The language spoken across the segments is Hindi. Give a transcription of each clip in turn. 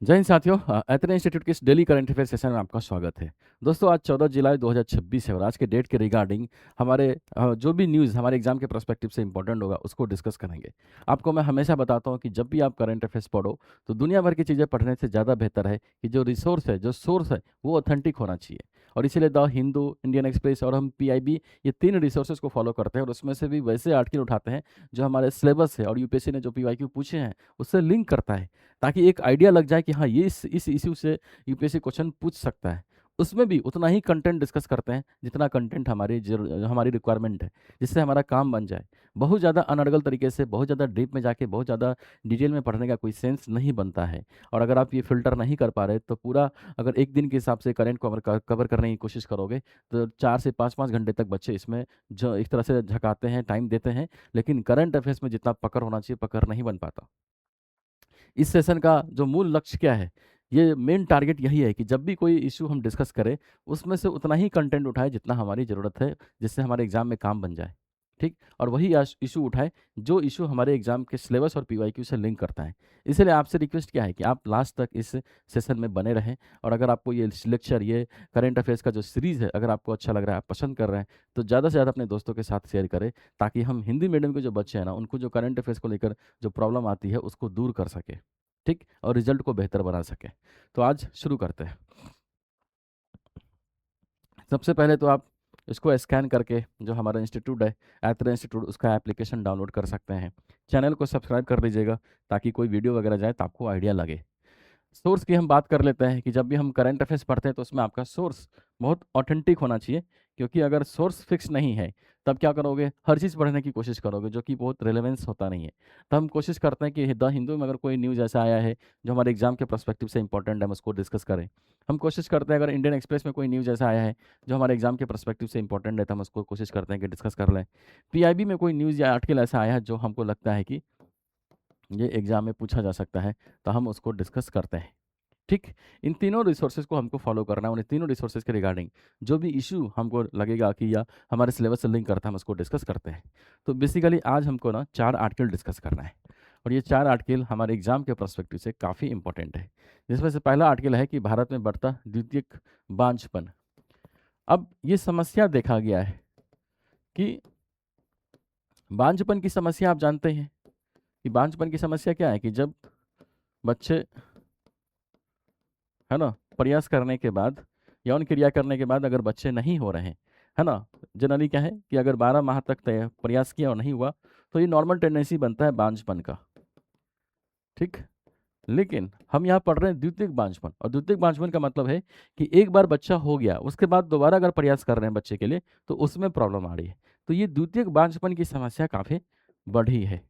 जय हिंद साथियों। एथन इंस्टीट्यूट के इस डेली करंट अफेयर सेशन में आपका स्वागत है। दोस्तों, आज 14 जुलाई 2026 है और आज के डेट के रिगार्डिंग हमारे जो भी न्यूज़ हमारे एग्जाम के पर्सपेक्टिव से इंपॉर्टेंट होगा उसको डिस्कस करेंगे। आपको मैं हमेशा बताता हूं कि जब भी आप करंट अफेयर्स पढ़ो तो दुनिया भर की चीज़ें पढ़ने से ज़्यादा बेहतर है कि जो रिसोर्स है, जो सोर्स है, वो ऑथेंटिक होना चाहिए। और इसीलिए द हिंदू, इंडियन एक्सप्रेस और हम पीआईबी, ये 3 रिसोर्सेज को फॉलो करते हैं और उसमें से भी वैसे आर्टिकल उठाते हैं जो हमारे सिलेबस है और यूपीएससी ने जो पीवाईक्यू पूछे हैं उससे लिंक करता है, ताकि एक आइडिया लग जाए कि हाँ, ये इस इश्यू से यूपीएससी क्वेश्चन पूछ सकता है। उसमें भी उतना ही कंटेंट डिस्कस करते हैं जितना कंटेंट हमारी रिक्वायरमेंट है, जिससे हमारा काम बन जाए। बहुत ज़्यादा अनर्गल तरीके से, बहुत ज़्यादा डीप में जाके, बहुत ज़्यादा डिटेल में पढ़ने का कोई सेंस नहीं बनता है। और अगर आप ये फ़िल्टर नहीं कर पा रहे तो पूरा, अगर एक दिन के हिसाब से करंट कवर करने की कोशिश करोगे तो 4 से 5 घंटे तक बच्चे इसमें जो एक तरह से झकाते हैं, टाइम देते हैं, लेकिन करंट अफेयर्स में जितना पकड़ होना चाहिए, पकड़ नहीं बन पाता। इस सेशन का जो मूल लक्ष्य क्या है, ये मेन टारगेट यही है कि जब भी कोई इशू हम डिस्कस करें उसमें से उतना ही कंटेंट उठाए जितना हमारी ज़रूरत है, जिससे हमारे एग्जाम में काम बन जाए। ठीक, और वही इशू उठाए जो इशू हमारे एग्जाम के सिलेबस और पीवाईक्यू से लिंक करता है। इसलिए आपसे रिक्वेस्ट क्या है कि आप लास्ट तक इस सेशन में बने रहें। और अगर आपको ये लेक्चर, ये करंट अफेयर्स का जो सीरीज़ है, अगर आपको अच्छा लग रहा है, आप पसंद कर रहे हैं, तो ज़्यादा से ज़्यादा अपने दोस्तों के साथ शेयर करें, ताकि हम हिंदी मीडियम के जो बच्चे हैं ना, उनको जो करंट अफेयर्स को लेकर जो प्रॉब्लम आती है उसको दूर कर सके। ठीक, और रिजल्ट को बेहतर बना सके। तो आज शुरू करते हैं। सबसे पहले तो आप इसको स्कैन करके जो हमारा इंस्टीट्यूट है, ऐत्र इंस्टीट्यूट, उसका एप्लीकेशन डाउनलोड कर सकते हैं। चैनल को सब्सक्राइब कर लीजिएगा ताकि कोई वीडियो वगैरह जाए तो आपको आइडिया लगे। सोर्स की हम बात कर लेते हैं कि जब भी हम करंट अफेयर्स पढ़ते हैं तो उसमें आपका सोर्स बहुत ऑथेंटिक होना चाहिए, क्योंकि अगर सोर्स फिक्स नहीं है तब क्या करोगे, हर चीज़ पढ़ने की कोशिश करोगे जो कि बहुत रिलेवेंस होता नहीं है। तो हम कोशिश करते हैं कि द हिंदू में अगर कोई न्यूज़ ऐसा आया है जो हमारे एग्जाम के पर्सपेक्टिव से इंपॉर्टेंट है, हम उसको डिस्कस करें। हम कोशिश करते हैं अगर इंडियन एक्सप्रेस में कोई न्यूज़ ऐसा आया है जो हमारे एग्जाम के पर्सपेक्टिव से इंपॉर्टेंट है, तो हम उसको कोशिश करते हैं कि डिस्कस कर लें। पीआईबी में कोई न्यूज़ या आर्टिकल ऐसा आया है जो हमको लगता है कि ये एग्जाम में पूछा जा सकता है, तो हम उसको डिस्कस करते हैं। ठीक, इन तीनों रिसोर्सेज को हमको फॉलो करना है। उन तीनों रिसोर्सेज के रिगार्डिंग जो भी इशू हमको लगेगा कि या हमारे सिलेबस से लिंक करता है, हम उसको डिस्कस करते हैं। तो बेसिकली आज हमको ना 4 आर्टिकल डिस्कस करना है और ये 4 आर्टिकल हमारे एग्जाम के पर्सपेक्टिव से काफ़ी इंपॉर्टेंट है। जिसमें से पहला आर्टिकल है कि भारत में बढ़ता द्वितीयक बांझपन। अब ये समस्या देखा गया है कि बांझपन की समस्या आप जानते हैं कि बांझपन की समस्या क्या है, कि जब बच्चे, है ना, प्रयास करने के बाद, यौन क्रिया करने के बाद अगर बच्चे नहीं हो रहे हैं, है ना, जनरली क्या है कि अगर 12 माह तक प्रयास किया और नहीं हुआ तो ये नॉर्मल टेंडेंसी बनता है बांझपन का। ठीक, लेकिन हम यहाँ पढ़ रहे हैं द्वितीयक बांझपन, और द्वितीयक बांझपन का मतलब है कि एक बार बच्चा हो गया उसके बाद दोबारा अगर प्रयास कर रहे हैं बच्चे के लिए तो उसमें प्रॉब्लम आ रही है। तो ये द्वितीयक बांझपन की समस्या काफ़ी बढ़ी है,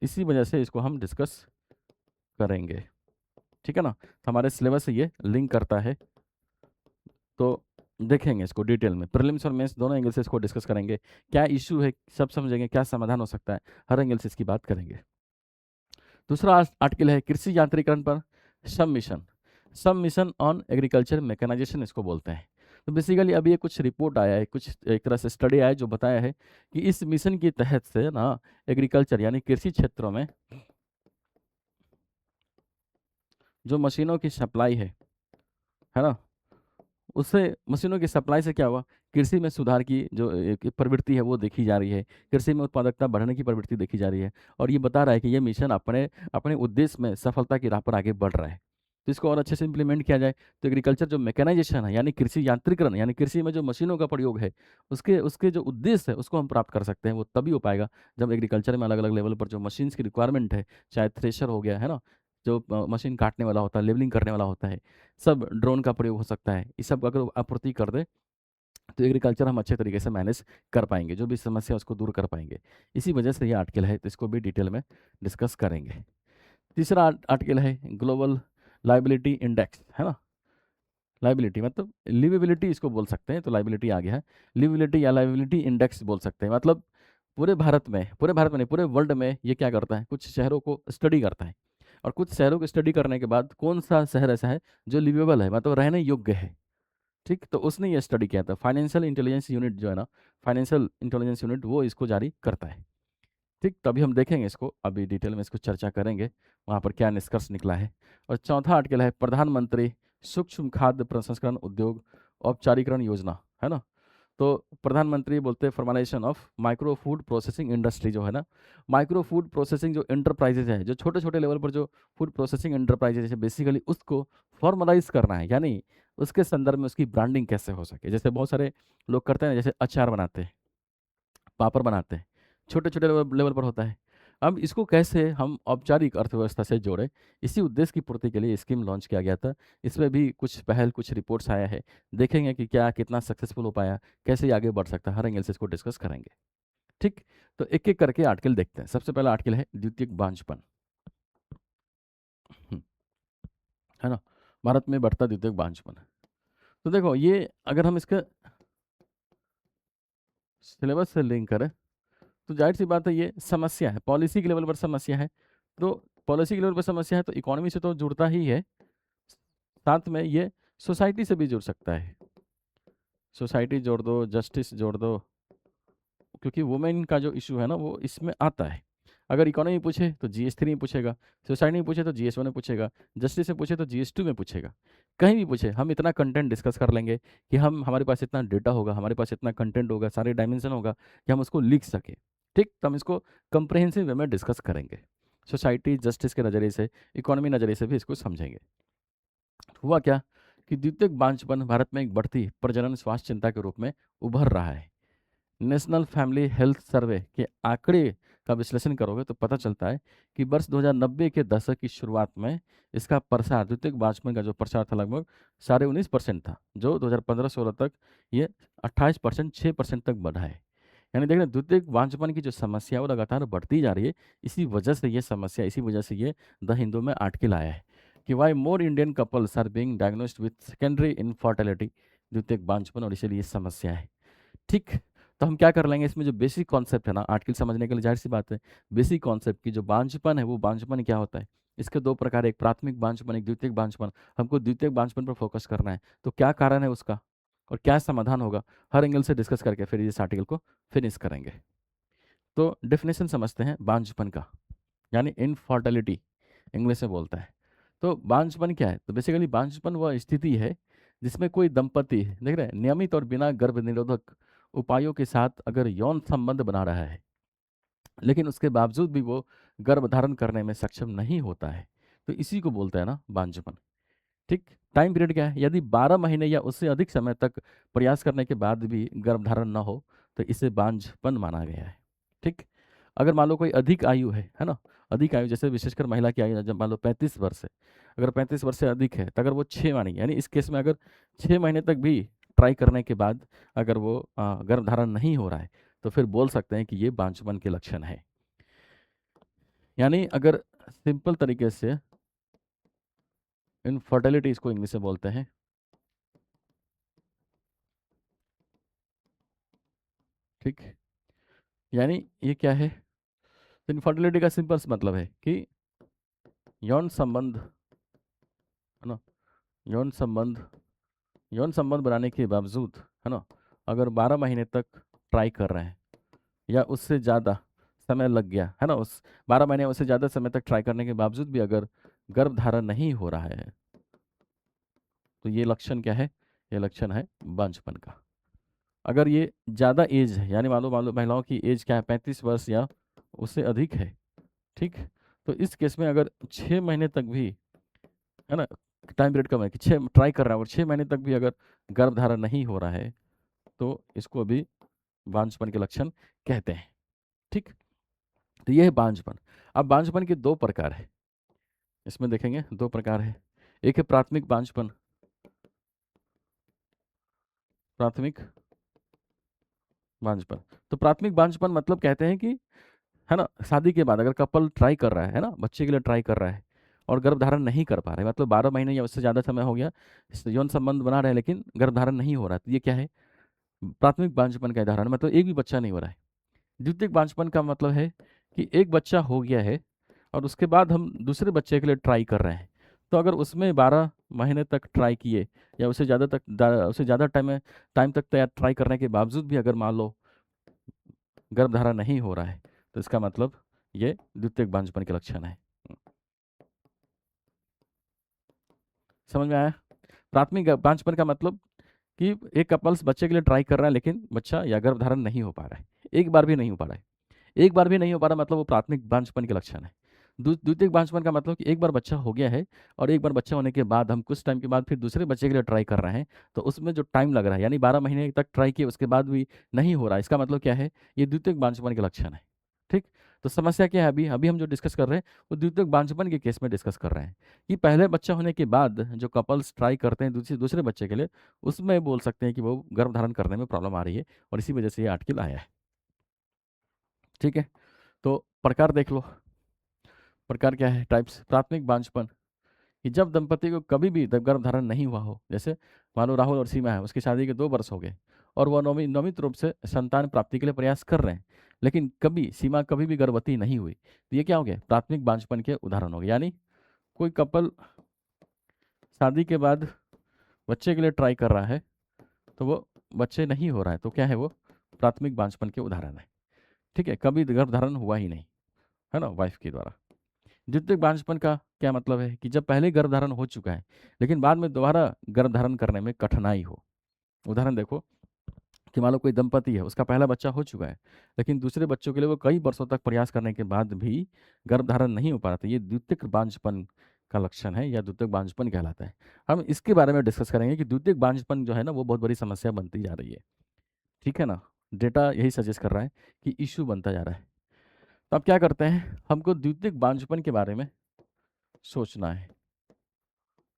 इसी वजह से इसको हम डिस्कस करेंगे। ठीक है ना, तो हमारे सिलेबस से ये लिंक करता है, तो देखेंगे इसको डिटेल में, प्रीलिम्स और मेंस दोनों एंगल से इसको डिस्कस करेंगे। क्या इशू है सब समझेंगे, क्या समाधान हो सकता है, हर एंगल से इसकी बात करेंगे। दूसरा आर्टिकल है कृषि यांत्रिकरण पर सब मिशन, सब मिशन ऑन एग्रीकल्चर मैकेनाइजेशन इसको बोलते हैं। तो बेसिकली अभी ये कुछ रिपोर्ट आया है, कुछ एक तरह से स्टडी आया है जो बताया है कि इस मिशन के तहत से ना एग्रीकल्चर यानी कृषि क्षेत्रों में जो मशीनों की सप्लाई है ना, उससे मशीनों की सप्लाई से क्या हुआ, कृषि में सुधार की जो एक प्रवृत्ति है वो देखी जा रही है, कृषि में उत्पादकता बढ़ने की प्रवृत्ति देखी जा रही है। और ये बता रहा है कि ये मिशन अपने अपने उद्देश्य में सफलता की राह पर आगे बढ़ रहा है। तो इसको और अच्छे से इंप्लीमेंट किया जाए तो एग्रीकल्चर जो मैकेनाइजेशन है यानी कृषि यांत्रिकरण, यानी कृषि में जो मशीनों का प्रयोग है, उसके उसके जो उद्देश्य है उसको हम प्राप्त कर सकते हैं। वो तभी हो पाएगा जब एग्रीकल्चर में अलग अलग लेवल पर जो मशीन्स की रिक्वायरमेंट है, चाहे थ्रेशर हो गया, है ना, जो मशीन काटने वाला होता है, लेवलिंग करने वाला होता है, सब ड्रोन का प्रयोग हो सकता है, ये सब अगर आपूर्ति कर दे तो एग्रीकल्चर हम अच्छे तरीके से मैनेज कर पाएंगे, जो भी समस्या है उसको दूर कर पाएंगे। इसी वजह से ये आर्टिकल है, तो इसको भी डिटेल में डिस्कस करेंगे। तीसरा आर्टिकल है ग्लोबल लाइबिलिटी इंडेक्स, है ना, लाइबिलिटी मतलब लिवेबिलिटी इसको बोल सकते हैं, तो लाइबिलिटी आ गया है, लिवेबिलिटी या लाइबिलिटी इंडेक्स बोल सकते हैं। मतलब पूरे भारत में नहीं, पूरे वर्ल्ड में ये क्या करता है, कुछ शहरों को स्टडी करता है, और कुछ शहरों को स्टडी करने के बाद कौन सा शहर ऐसा है जो लिवेबल है, मतलब रहने योग्य है। ठीक, तो उसने ये स्टडी किया था, फाइनेंशियल इंटेलिजेंस यूनिट जो है ना, फाइनेंशियल इंटेलिजेंस यूनिट वो इसको जारी करता है। ठीक, तभी हम देखेंगे इसको, अभी डिटेल में इसको चर्चा करेंगे। वहाँ पर क्या निष्कर्ष निकला है। और चौथा आर्टिकल है प्रधानमंत्री सूक्ष्म खाद्य प्रसंस्करण उद्योग औपचारिकरण योजना, है ना। तो प्रधानमंत्री बोलते हैं formalisation of micro food processing industry, जो है ना, माइक्रो फूड प्रोसेसिंग जो इंटरप्राइजेज है, जो छोटे छोटे लेवल पर जो फूड प्रोसेसिंग इंटरप्राइजेज है, बेसिकली उसको फॉर्मलाइज करना है, यानी उसके संदर्भ में उसकी ब्रांडिंग कैसे हो सके। जैसे बहुत सारे लोग करते हैं, जैसे अचार बनाते हैं, पापड़ बनाते हैं, छोटे छोटे लेवल पर होता है। अब इसको कैसे हम औपचारिक अर्थव्यवस्था से जोड़ें, इसी उद्देश्य की पूर्ति के लिए स्कीम लॉन्च किया गया था। इसमें भी कुछ पहल, कुछ रिपोर्ट्स आया है, देखेंगे कि क्या कितना सक्सेसफुल हो पाया, कैसे ये आगे बढ़ सकता है, हर एंगल से इसको डिस्कस करेंगे। ठीक, तो एक एक करके आर्टिकल देखते हैं। सबसे पहला आर्टिकल है द्वितीयक बांझपन, है ना, भारत में बढ़ता द्वितीयक बांझपन। तो देखो, ये अगर हम इसका सिलेबस से लिंक करें तो जाहिर सी बात है ये समस्या है, पॉलिसी के लेवल पर समस्या है। तो पॉलिसी के लेवल पर समस्या है तो इकोनॉमी से तो जुड़ता ही है, साथ में ये सोसाइटी से भी जुड़ सकता है। सोसाइटी जोड़ दो, जस्टिस जोड़ दो, क्योंकि वुमेन का जो इशू है ना वो इसमें आता है। अगर इकोनॉमी पूछे तो GS3 में पूछेगा, सोसाइटी में पूछे तो GS1 में पूछेगा, जस्टिस में पूछे तो GS2 में पूछेगा। कहीं भी पूछे हम इतना कंटेंट डिस्कस कर लेंगे कि हमारे पास इतना डेटा होगा, हमारे पास इतना कंटेंट होगा, सारे डायमेंशन होगा कि हम उसको लिख सके। ठीक, तो हम इसको कंप्रहेंसिव वे में डिस्कस करेंगे, सोसाइटी जस्टिस के नज़रिए से, इकोनॉमी नज़रिए से भी इसको समझेंगे। हुआ क्या कि द्वितीयक बांझपन भारत में एक बढ़ती प्रजनन स्वास्थ्य चिंता के रूप में उभर रहा है। नेशनल फैमिली हेल्थ सर्वे के आंकड़े का विश्लेषण करोगे तो पता चलता है कि वर्ष 2090 के दशक की शुरुआत में इसका प्रसार, द्वितीयक बांझपन का जो प्रसार था, लगभग 19.5% था, जो 2015-16 तक ये 28%, 6% तक बढ़ा है। यानी देख रहे हैं, द्वितीयक बांझपन की जो समस्या है वो लगातार बढ़ती जा रही है। इसी वजह से ये समस्या, इसी वजह से ये द हिंदू में आर्टिकल आया है कि why more Indian couples are being diagnosed with secondary infertility, द्वितीयक बांझपन, और इसीलिए ये समस्या है। ठीक, तो हम क्या कर लेंगे, इसमें जो बेसिक कॉन्सेप्ट है ना आर्टिकल समझने के लिए, जाहिर सी बात है बेसिक कॉन्सेप्ट की जो बांझपन है वो बांझपन क्या होता है, इसके दो प्रकार है, एक प्राथमिक बांझपन, एक द्वितीयक बांझपन। हमको द्वितीयक बांझपन पर फोकस करना है, तो क्या कारण है उसका और क्या समाधान होगा, हर एंगल से डिस्कस करके फिर इस आर्टिकल को फिनिश करेंगे। तो डेफिनेशन समझते हैं बांझपन का, यानी इनफर्टिलिटी इंग्लिश में बोलता है। तो बांझपन क्या है, तो बेसिकली बांझपन वह स्थिति है जिसमें कोई दंपति, देख रहे हैं, नियमित और बिना गर्भ निरोधक उपायों के साथ अगर यौन संबंध बना रहा है, लेकिन उसके बावजूद भी वो गर्भ धारण करने में सक्षम नहीं होता है, तो इसी को बोलते हैं ना बांझपन। ठीक, टाइम पीरियड क्या है, यदि 12 महीने या उससे अधिक समय तक प्रयास करने के बाद भी गर्भधारण न हो तो इसे बांझपन माना गया है। ठीक, अगर मान लो कोई अधिक आयु है ना, अधिक आयु, जैसे विशेषकर महिला की आयु जब मान लो 35 वर्ष है, अगर 35 वर्ष से अधिक है तो अगर वो 6 महीने, यानी इस केस में अगर 6 महीने तक भी ट्राई करने के बाद अगर वो गर्भधारण नहीं हो रहा है तो फिर बोल सकते हैं कि ये बांझपन के लक्षण है। यानी अगर सिंपल तरीके से इनफर्टिलिटी इसको इंग्लिश में बोलते हैं। ठीक, यानी ये क्या है, इनफर्टिलिटी का सिंपल मतलब है कि यौन संबंध, है ना, यौन संबंध, यौन संबंध बनाने के बावजूद, है ना, अगर 12 महीने तक ट्राई कर रहे हैं या उससे ज़्यादा समय लग गया, है ना, उस 12 महीने उससे ज़्यादा समय तक ट्राई करने के बावजूद भी अगर गर्भ धारण नहीं हो रहा है तो ये लक्षण क्या है, ये लक्षण है बांझपन का। अगर ये ज़्यादा एज है, यानी मान लो महिलाओं की एज क्या है, 35 वर्ष या उससे अधिक है, ठीक, तो इस केस में अगर 6 महीने तक भी, है ना, टाइम पीरियड कम है कि 6 ट्राई कर रहा है और 6 महीने तक भी अगर गर्भ धारण नहीं हो रहा है तो इसको अभी बांझपन के लक्षण कहते हैं। ठीक, तो ये है बांझपन। अब बांझपन के दो प्रकार है, इसमें देखेंगे दो प्रकार है। एक है प्राथमिक बांझपन, प्राथमिक बांझपन। तो प्राथमिक बांझपन मतलब कहते हैं कि, है ना, शादी के बाद अगर कपल ट्राई कर रहा है ना, बच्चे के लिए ट्राई कर रहा है और गर्भधारण नहीं कर पा रहे, मतलब 12 महीने या उससे ज़्यादा समय हो गया, यौन संबंध बना रहे हैं लेकिन गर्भधारण नहीं हो रहा, तो ये क्या है, प्राथमिक बांझपन का उदाहरण, मतलब एक भी बच्चा नहीं हो रहा है। द्वितीयक बांझपन का मतलब है कि एक बच्चा हो गया है और उसके बाद हम दूसरे बच्चे के लिए ट्राई कर रहे हैं, तो अगर उसमें 12 महीने तक ट्राई किए या उससे ज़्यादा टाइम तक तैयार ट्राई करने के बावजूद भी अगर मान लो गर्भधारण नहीं हो रहा है तो इसका मतलब ये द्वितीयक बांझपन के लक्षण है। समझ में आया? प्राथमिक बांझपन का मतलब कि एक कपल्स बच्चे के लिए ट्राई कर रहा है लेकिन बच्चा या गर्भधारण नहीं हो पा रहा है, एक बार भी नहीं हो पा रहा है। एक बार भी नहीं हो पा रहा मतलब वो प्राथमिक बांझपन के लक्षण है। द्वितीयक बांझपन का मतलब कि एक बार बच्चा हो गया है और एक बार बच्चा होने के बाद हम कुछ टाइम के बाद फिर दूसरे बच्चे के लिए ट्राई कर रहे हैं, तो उसमें जो टाइम लग रहा है यानी 12 महीने तक ट्राई किए उसके बाद भी नहीं हो रहा है, इसका मतलब क्या है? ये द्वितीयक बांझपन के लक्षण है। ठीक। तो समस्या क्या है? अभी अभी हम जो डिस्कस कर रहे हैं वो द्वितीयक बांझपन के केस में डिस्कस कर रहे हैं कि पहले बच्चा होने के बाद जो कपल्स ट्राई करते हैं दूसरे दूसरे बच्चे के लिए, उसमें बोल सकते हैं कि वो गर्भधारण करने में प्रॉब्लम आ रही है और इसी वजह से ये आर्टिकल आया है। ठीक है। तो प्रकार देख लो। प्रकार क्या है? टाइप्स। प्राथमिक बांझपन कि जब दंपति को कभी भी गर्भधारण नहीं हुआ हो, जैसे मान लो राहुल और सीमा है, उसकी शादी के 2 वर्ष हो गए और वह नियमित रूप से संतान प्राप्ति के लिए प्रयास कर रहे हैं, लेकिन कभी सीमा कभी भी गर्भवती नहीं हुई, तो ये क्या हो गया? प्राथमिक बांझपन के उदाहरण हो गए। यानी कोई कपल शादी के बाद बच्चे के लिए ट्राई कर रहा है तो वो बच्चे नहीं हो रहा है, तो क्या है वो? प्राथमिक बांझपन के उदाहरण है। ठीक है, कभी गर्भधारण हुआ ही नहीं है ना वाइफ के द्वारा। द्वितीयक बांझपन का क्या मतलब है? कि जब पहले गर्भधारण हो चुका है लेकिन बाद में दोबारा गर्भधारण करने में कठिनाई हो। उदाहरण देखो कि मान लो कोई दंपति है, उसका पहला बच्चा हो चुका है लेकिन दूसरे बच्चों के लिए वो कई वर्षों तक प्रयास करने के बाद भी गर्भधारण नहीं हो पा रहा था, ये द्वितीयक बांझपन का लक्षण है या द्वितीयक बांझपन कहलाता है। हम इसके बारे में डिस्कस करेंगे कि द्वितीयक बांझपन जो है ना वो बहुत बड़ी समस्या बनती जा रही है। ठीक है ना? डेटा यही सजेस्ट कर रहा है कि इश्यू बनता जा रहा है। तो अब क्या करते हैं, हमको द्वितीयक बांझपन के बारे में सोचना है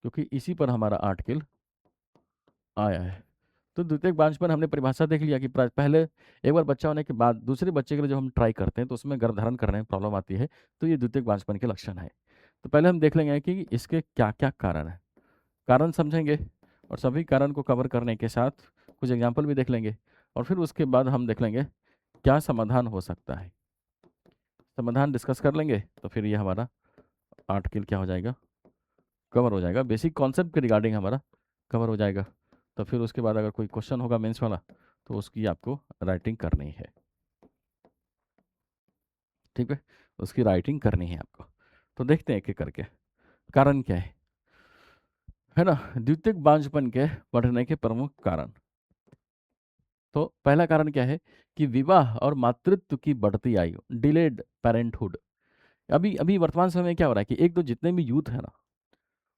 क्योंकि इसी पर हमारा आर्टिकल आया है। तो द्वितीयक बांझपन हमने परिभाषा देख लिया कि पहले एक बार बच्चा होने के बाद दूसरे बच्चे के लिए जब हम ट्राई करते हैं तो उसमें गर्भधारण करने में प्रॉब्लम आती है, तो ये द्वितीयक बांझपन के लक्षण है। तो पहले हम देख लेंगे कि इसके क्या क्या कारण है, कारण समझेंगे और सभी कारण को कवर करने के साथ कुछ एग्जाम्पल भी देख लेंगे और फिर उसके बाद हम देख लेंगे क्या समाधान हो सकता है। समाधान डिस्कस कर लेंगे तो फिर ये हमारा आर्टिकल क्या हो जाएगा? कवर हो जाएगा। बेसिक कॉन्सेप्ट के रिगार्डिंग हमारा कवर हो जाएगा। तो फिर उसके बाद अगर कोई क्वेश्चन होगा मेंस वाला तो उसकी आपको राइटिंग करनी है। ठीक है, उसकी राइटिंग करनी है आपको। तो देखते हैं एक एक करके कारण क्या है ना? द्वितीयक बांझपन के बढ़ने के प्रमुख कारण। तो पहला कारण क्या है कि विवाह और मातृत्व की बढ़ती आयु, डिलेड पेरेंटहुड। अभी अभी वर्तमान समय में क्या हो रहा है कि एक तो जितने भी यूथ है ना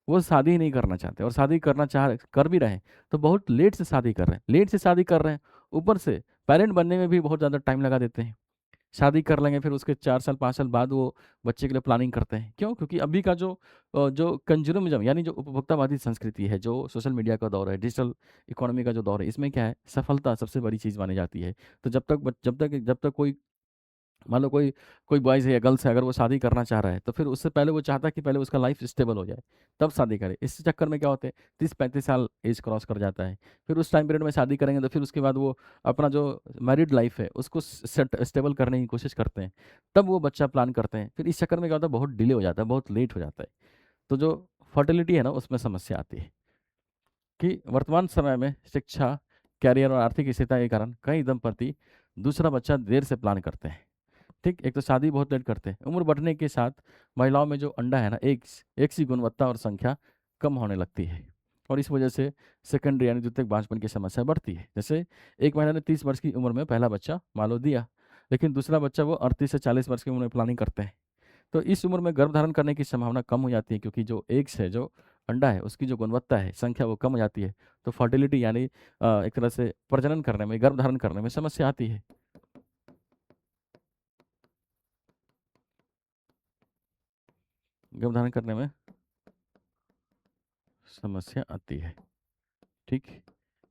वो शादी ही नहीं करना चाहते और शादी करना चाह कर भी रहे हैं तो बहुत लेट से शादी कर रहे हैं, लेट से शादी कर रहे हैं। ऊपर से पेरेंट बनने में भी बहुत ज़्यादा टाइम लगा देते हैं। शादी कर लेंगे फिर उसके 4 साल 5 साल बाद वो बच्चे के लिए प्लानिंग करते हैं। क्यों? क्योंकि अभी का जो कंज्यूमरिज्म यानी जो उपभोक्तावादी संस्कृति है, जो सोशल मीडिया का दौर है, डिजिटल इकोनॉमी का जो दौर है, इसमें क्या है? सफलता सबसे बड़ी चीज़ मानी जाती है। तो जब तक कोई मान लो कोई कोई बॉयज़ है या गर्ल्स है, अगर वो शादी करना चाह रहा है तो फिर उससे पहले वो चाहता है कि पहले उसका लाइफ स्टेबल हो जाए, तब शादी करे। इस चक्कर में क्या होता है 30-35 साल एज क्रॉस कर जाता है। फिर उस टाइम पीरियड में शादी करेंगे तो फिर उसके बाद वो अपना जो मैरिड लाइफ है उसको सेट स्टेबल करने की कोशिश करते हैं, तब वो बच्चा प्लान करते हैं। फिर इस चक्कर में क्या होता है? बहुत डिले हो जाता है, बहुत लेट हो जाता है। तो जो फर्टिलिटी है ना उसमें समस्या आती है कि वर्तमान समय में शिक्षा, कैरियर और आर्थिक स्थिरता के कारण कई दंपति दूसरा बच्चा देर से प्लान करते हैं। ठीक, एक तो शादी बहुत लेट करते हैं। उम्र बढ़ने के साथ महिलाओं में जो अंडा है ना एक सी गुणवत्ता और संख्या कम होने लगती है और इस वजह से सेकेंडरी यानी द्वितीयक बांझपन की समस्या बढ़ती है। जैसे एक महिला ने 30 वर्ष की उम्र में पहला बच्चा मान लो दिया, लेकिन दूसरा बच्चा वो 38 से 40 वर्ष की उम्र में प्लानिंग करते हैं। तो इस उम्र में गर्भधारण करने की संभावना कम हो जाती है क्योंकि जो एग्स है, जो अंडा है, उसकी जो गुणवत्ता है, संख्या वो कम हो जाती है। तो फर्टिलिटी यानी एक तरह से प्रजनन करने में, गर्भधारण करने में समस्या आती है। गर्भधारण करने में समस्या आती है। ठीक,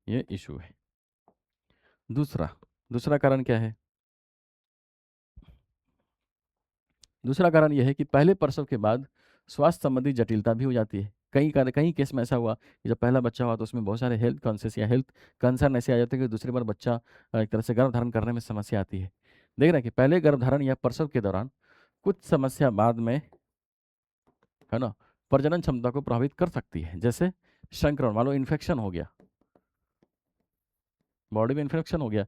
ये इशू है। दूसरा दूसरा कारण क्या है? दूसरा कारण यह है कि पहले प्रसव के बाद स्वास्थ्य संबंधी जटिलता भी हो जाती है। कई केस में ऐसा हुआ कि जब पहला बच्चा हुआ तो उसमें बहुत सारे हेल्थ कॉन्शियस या हेल्थ कंसर्न ऐसे आ जाते हैं कि दूसरी बार बच्चा एक तरह से गर्भधारण करने में समस्या आती है। देख रहे हैं कि पहले गर्भधारण या प्रसव के दौरान कुछ समस्या बाद में है ना प्रजनन क्षमता को प्रभावित कर सकती है। जैसे संक्रमण, मान लो इन्फेक्शन हो गया, बॉडी में इन्फेक्शन हो गया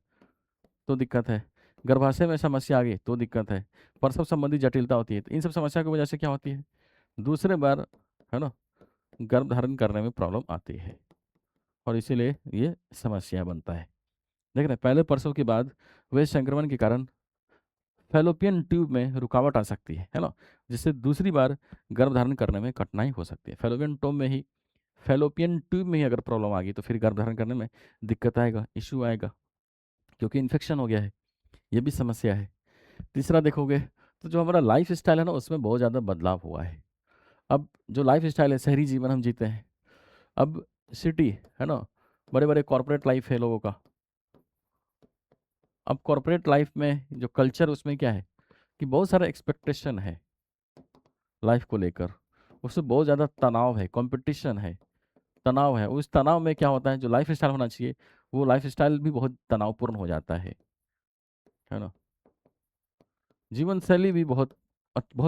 तो दिक्कत है। गर्भाशय में समस्या आ गई तो दिक्कत है। प्रसव संबंधी जटिलता होती है। तो इन सब समस्या की वजह से क्या होती है? दूसरे बार है ना गर्भधारण करने में प्रॉब्लम आती है और इसीलिए ये समस्या बनता है। देख रहे हैं, पहले प्रसव के बाद वे संक्रमण के कारण फैलोपियन ट्यूब में रुकावट आ सकती है ना, जिससे दूसरी बार गर्भधारण करने में कठिनाई हो सकती है। फैलोपियन ट्यूब में ही अगर प्रॉब्लम आ गई तो फिर गर्भधारण करने में दिक्कत आएगा, इशू आएगा, क्योंकि इन्फेक्शन हो गया है। ये भी समस्या है। तीसरा देखोगे तो जो हमारा लाइफ स्टाइल है ना, उसमें बहुत ज़्यादा बदलाव हुआ है। अब जो लाइफ स्टाइल है, शहरी जीवन हम जीते हैं, अब सिटी है ना, बड़े बड़े कॉरपोरेट लाइफ है लोगों का। अब कॉरपोरेट लाइफ में जो कल्चर, उसमें क्या है कि बहुत सारा एक्सपेक्टेशन है लाइफ को लेकर, उससे बहुत ज़्यादा तनाव है, कंपटीशन है, तनाव है। उस तनाव में क्या होता है, जो लाइफ स्टाइल होना चाहिए वो लाइफ स्टाइल भी बहुत तनावपूर्ण हो जाता है ना। जीवन शैली भी बहुत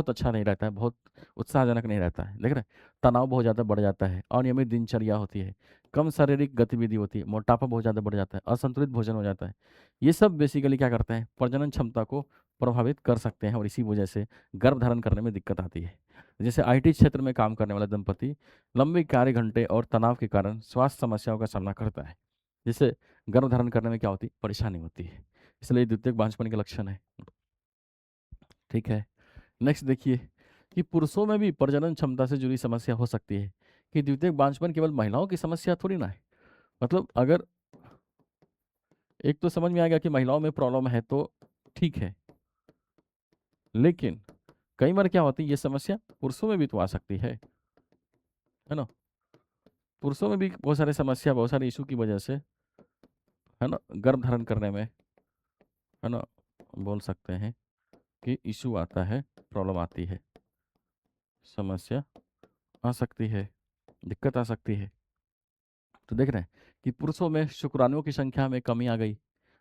अच्छा नहीं रहता है, बहुत उत्साहजनक नहीं रहता है। देख रहे हैं, तनाव बहुत ज़्यादा बढ़ जाता है, अनियमित दिनचर्या होती है, कम शारीरिक गतिविधि होती है, मोटापा बहुत ज़्यादा बढ़ जाता है, असंतुलित भोजन हो जाता है। ये सब बेसिकली क्या करते हैं, प्रजनन क्षमता को प्रभावित कर सकते हैं और इसी वजह से गर्भधारण करने में दिक्कत आती है। जैसे आईटी क्षेत्र में काम करने वाला दंपति लंबे कार्य घंटे और तनाव के कारण स्वास्थ्य समस्याओं का सामना करता है, जिससे गर्भधारण करने में क्या होती है, परेशानी होती है। इसलिए द्वितीयक बांझपन के लक्षण है। ठीक है, नेक्स्ट देखिए कि पुरुषों में भी प्रजनन क्षमता से जुड़ी समस्या हो सकती है, कि द्वितीयक बांझपन केवल महिलाओं की समस्या थोड़ी ना है। मतलब अगर एक तो समझ में आ गया कि महिलाओं में प्रॉब्लम है तो ठीक है, लेकिन कई बार क्या होती है, ये समस्या पुरुषों में भी तो आ सकती है ना। पुरुषों में भी बहुत सारी समस्या, बहुत सारे इशू की वजह से, है ना, गर्भ धारण करने में, है ना, बोल सकते हैं कि इशू आता है, प्रॉब्लम आती है, समस्या आ सकती है, दिक्कत आ सकती है। तो देख रहे हैं कि पुरुषों में शुक्राणुओं की संख्या में कमी आ गई,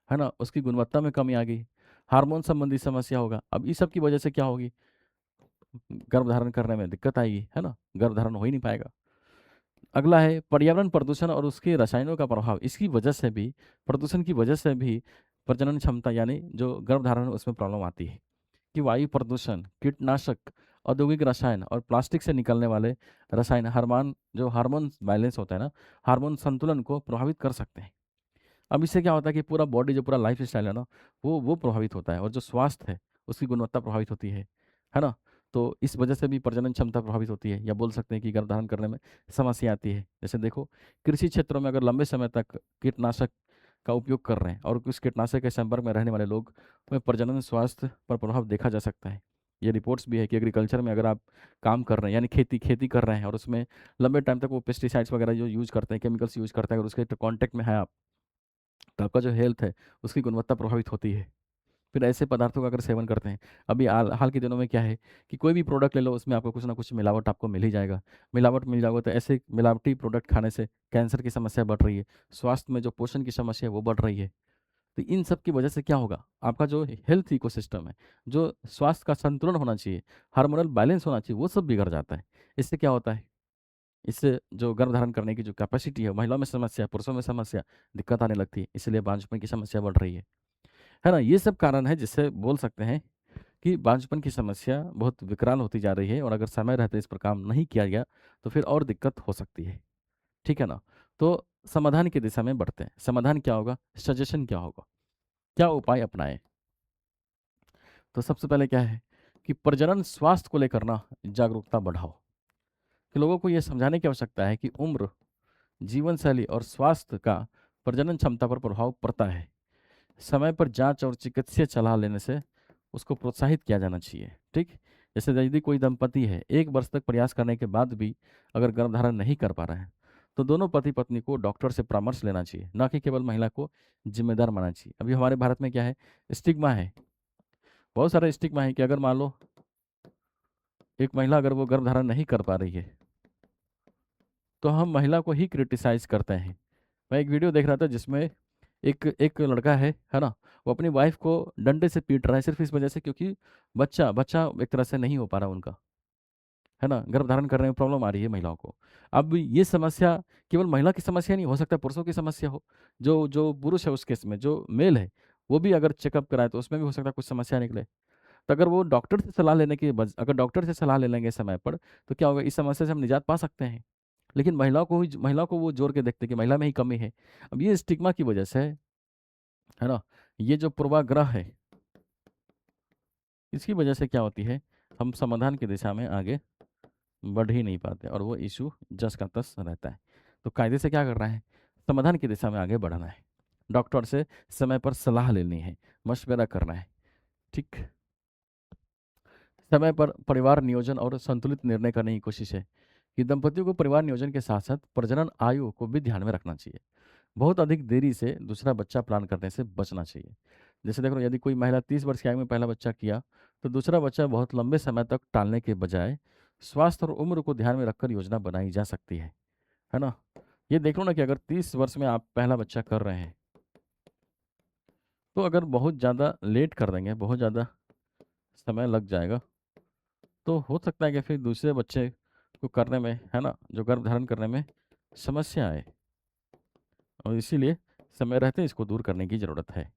है ना, उसकी गुणवत्ता में कमी आ गई, हार्मोन संबंधी समस्या होगा। अब इस सब की वजह से क्या होगी, गर्भधारण करने में दिक्कत आएगी, है ना, गर्भधारण हो ही नहीं पाएगा। अगला है पर्यावरण प्रदूषण और उसके रसायनों का प्रभाव। इसकी वजह से भी, प्रदूषण की वजह से भी प्रजनन क्षमता यानी जो गर्भधारण है उसमें प्रॉब्लम आती है। कि वायु प्रदूषण, कीटनाशक, औद्योगिक रसायन और प्लास्टिक से निकलने वाले रसायन हार्मोन बैलेंस होता है ना, हार्मोन संतुलन को प्रभावित कर सकते हैं। अब इससे क्या होता है कि पूरा बॉडी, जो पूरा लाइफ स्टाइल है ना, वो प्रभावित होता है और जो स्वास्थ्य है उसकी गुणवत्ता प्रभावित होती है ना। तो इस वजह से भी प्रजनन क्षमता प्रभावित होती है, या बोल सकते हैं कि गर्भधारण करने में समस्या आती है। जैसे देखो, कृषि क्षेत्रों में अगर लंबे समय तक कीटनाशक का उपयोग कर रहे हैं और उस कीटनाशक के संपर्क में रहने वाले लोग में प्रजनन स्वास्थ्य पर प्रभाव देखा जा सकता है। ये रिपोर्ट्स भी है कि एग्रीकल्चर में अगर आप काम कर रहे हैं, यानी खेती कर रहे हैं और उसमें लंबे टाइम तक वो पेस्टिसाइड्स वगैरह जो यूज़ करते हैं, केमिकल्स यूज़ करते हैं, अगर उसके कॉन्टेक्ट में है आप, तो आपका जो हेल्थ है उसकी गुणवत्ता प्रभावित होती है। फिर ऐसे पदार्थों का अगर सेवन करते हैं, अभी हाल के दिनों में क्या है कि कोई भी प्रोडक्ट ले लो, उसमें आपको कुछ ना कुछ मिलावट आपको मिल ही जाएगा। मिलावट मिल जाएगा तो ऐसे मिलावटी प्रोडक्ट खाने से कैंसर की समस्या बढ़ रही है, स्वास्थ्य में जो पोषण की समस्या है वो बढ़ रही है। तो इन सब की वजह से क्या होगा, आपका जो हेल्थ इकोसिस्टम है, जो स्वास्थ्य का संतुलन होना चाहिए, हार्मोनल बैलेंस होना चाहिए, वो सब बिगड़ जाता है। इससे क्या होता है, इससे जो गर्भधारण करने की जो कैपेसिटी है, महिलाओं में समस्या, पुरुषों में समस्या, दिक्कत आने लगती है, इसलिए बांझपन की समस्या बढ़ रही है ना। ये सब कारण है जिससे बोल सकते हैं कि बांझपन की समस्या बहुत विकराल होती जा रही है और अगर समय रहते इस पर काम नहीं किया गया तो फिर और दिक्कत हो सकती है। ठीक है ना। तो समाधान की दिशा में बढ़ते हैं। समाधान क्या होगा, सजेशन क्या होगा, क्या उपाय अपनाएं। तो सबसे पहले क्या है कि प्रजनन स्वास्थ्य को लेकर ना जागरूकता बढ़ाओ, कि लोगों को यह समझाने की आवश्यकता है कि उम्र, जीवन शैली और स्वास्थ्य का प्रजनन क्षमता पर प्रभाव पड़ता है। समय पर जांच और चिकित्सीय सलाह लेने से उसको प्रोत्साहित किया जाना चाहिए। ठीक, जैसे यदि कोई दंपति है 1 वर्ष तक प्रयास करने के बाद भी अगर गर्भधारण नहीं कर पा रहे हैं, तो दोनों पति पत्नी को डॉक्टर से परामर्श लेना चाहिए, ना कि केवल महिला को जिम्मेदार मानना चाहिए। अभी हमारे भारत में क्या है, स्टिग्मा है, बहुत सारा स्टिग्मा है कि अगर मान लो एक महिला अगर वो गर्भधारण नहीं कर पा रही है तो हम महिला को ही क्रिटिसाइज करते हैं। मैं एक वीडियो देख रहा था जिसमें एक एक लड़का है ना, वो अपनी वाइफ को डंडे से पीट रहा है सिर्फ इस वजह से क्योंकि बच्चा बच्चा एक तरह से नहीं हो पा रहा उनका, है ना, गर्भधारण करने में प्रॉब्लम आ रही है महिलाओं को। अब ये समस्या केवल महिला की समस्या नहीं, हो सकता है पुरुषों की समस्या हो। जो जो पुरुष है उस केस में, जो मेल है वो भी अगर चेकअप कराए तो उसमें भी हो सकता है कुछ समस्या निकले। तो अगर वो डॉक्टर से सलाह लेने की अगर डॉक्टर से सलाह ले लेंगे समय पर, तो क्या होगा, इस समस्या से हम निजात पा सकते हैं। लेकिन महिलाओं को वो जोड़ के देखते हैं कि महिला में ही कमी है। अब ये स्टिग्मा की वजह से है ना, ये जो पूर्वाग्रह है, इसकी वजह से क्या होती है, हम समाधान की दिशा में आगे बढ़ ही नहीं पाते और वो इशू जस का तस रहता है। तो कायदे से क्या करना है, समाधान की दिशा में आगे बढ़ना है, डॉक्टर से समय पर सलाह लेनी है, मशवरा करना है। ठीक, समय पर परिवार नियोजन और संतुलित निर्णय करने की कोशिश है कि दंपतियों को परिवार नियोजन के साथ साथ प्रजनन आयु को भी ध्यान में रखना चाहिए। बहुत अधिक देरी से दूसरा बच्चा प्लान करने से बचना चाहिए। जैसे देखो, यदि कोई महिला 30 वर्ष की आयु में पहला बच्चा किया, तो दूसरा बच्चा बहुत लंबे समय तक टालने के बजाय स्वास्थ्य और उम्र को ध्यान में रखकर योजना बनाई जा सकती है ना। ये देख लो ना कि अगर 30 वर्ष में आप पहला बच्चा कर रहे हैं, तो अगर बहुत ज़्यादा लेट कर देंगे, बहुत ज़्यादा समय लग जाएगा, तो हो सकता है कि फिर दूसरे बच्चे को करने में, है ना, जो गर्भ धारण करने में समस्या आए, और इसीलिए समय रहते इसको दूर करने की ज़रूरत है।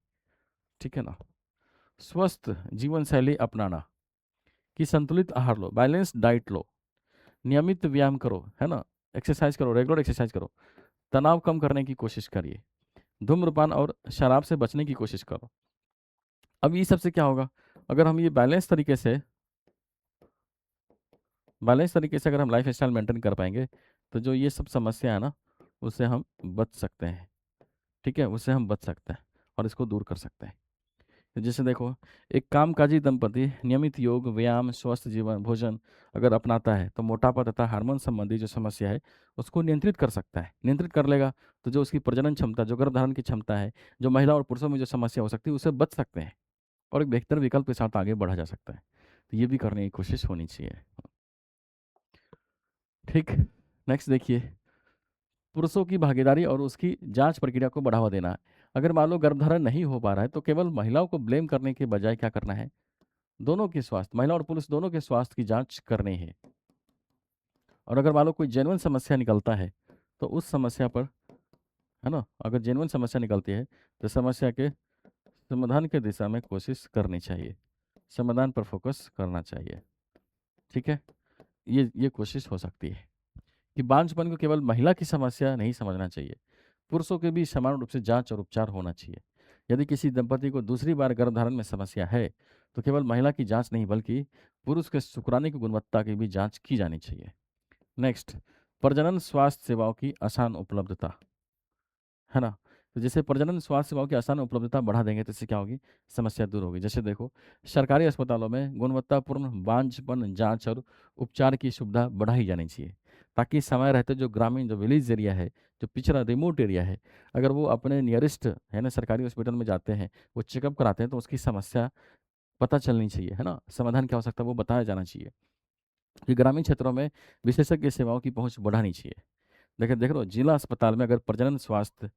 ठीक है ना। स्वस्थ जीवन शैली अपनाना, कि संतुलित आहार लो, बैलेंस डाइट लो, नियमित व्यायाम करो, है ना, एक्सरसाइज करो, रेगुलर एक्सरसाइज करो, तनाव कम करने की कोशिश करिए, धूम्रपान और शराब से बचने की कोशिश करो। अब ये सबसे क्या होगा, अगर हम ये बैलेंस तरीके से अगर हम लाइफ स्टाइल मेंटेन कर पाएंगे, तो जो ये सब समस्या है ना, उससे हम बच सकते हैं। ठीक है, उससे हम बच सकते हैं और इसको दूर कर सकते हैं। तो जैसे देखो, एक कामकाजी दंपति नियमित योग, व्यायाम, स्वस्थ जीवन, भोजन अगर अपनाता है, तो मोटापा तथा हार्मोन संबंधी जो समस्या है उसको नियंत्रित कर सकता है। नियंत्रित कर लेगा तो जो उसकी प्रजनन क्षमता, जो गर्भधारण की क्षमता है, जो महिला और पुरुषों में जो समस्या हो सकती है, उससे बच सकते हैं और एक बेहतर विकल्प के साथ आगे बढ़ा जा सकता है। तो ये भी करने की कोशिश होनी चाहिए। ठीक, नेक्स्ट देखिए, पुरुषों की भागीदारी और उसकी जांच प्रक्रिया को बढ़ावा देना है। अगर मान लो गर्भधारण नहीं हो पा रहा है, तो केवल महिलाओं को ब्लेम करने के बजाय क्या करना है, दोनों के स्वास्थ्य, महिला और पुरुष दोनों के स्वास्थ्य की जांच करनी है। और अगर मान लो कोई जेन्युइन समस्या निकलता है, तो उस समस्या पर, है ना, अगर जेन्युइन समस्या निकलती है, तो समस्या के समाधान की दिशा में कोशिश करनी चाहिए, समाधान पर फोकस करना चाहिए। ठीक है, ये कोशिश हो सकती है कि बांझपन को केवल महिला की समस्या नहीं समझना चाहिए, पुरुषों के भी समान रूप से जांच और उपचार होना चाहिए। यदि किसी दंपति को दूसरी बार गर्भधारण में समस्या है, तो केवल महिला की जांच नहीं बल्कि पुरुष के शुक्राणु की गुणवत्ता की भी जांच की जानी चाहिए। नेक्स्ट, प्रजनन स्वास्थ्य सेवाओं की आसान उपलब्धता, है ना। तो जैसे प्रजनन स्वास्थ्य सेवाओं की आसान उपलब्धता बढ़ा देंगे, तो इससे क्या होगी, समस्या दूर होगी। जैसे देखो, सरकारी अस्पतालों में गुणवत्तापूर्ण बांझपन जांच और उपचार की सुविधा बढ़ाई जानी चाहिए, ताकि समय रहते जो ग्रामीण, जो विलेज एरिया है, जो पिछड़ा रिमोट एरिया है, अगर वो अपने नियरेस्ट, है ना, सरकारी हॉस्पिटल में जाते हैं, वो चेकअप कराते हैं, तो उसकी समस्या पता चलनी चाहिए, है ना, समाधान क्या हो सकता है वो बताया जाना चाहिए। कि ग्रामीण क्षेत्रों में विशेषज्ञ सेवाओं की पहुंच बढ़ानी चाहिए। देखिए, देख लो, जिला अस्पताल में अगर प्रजनन स्वास्थ्य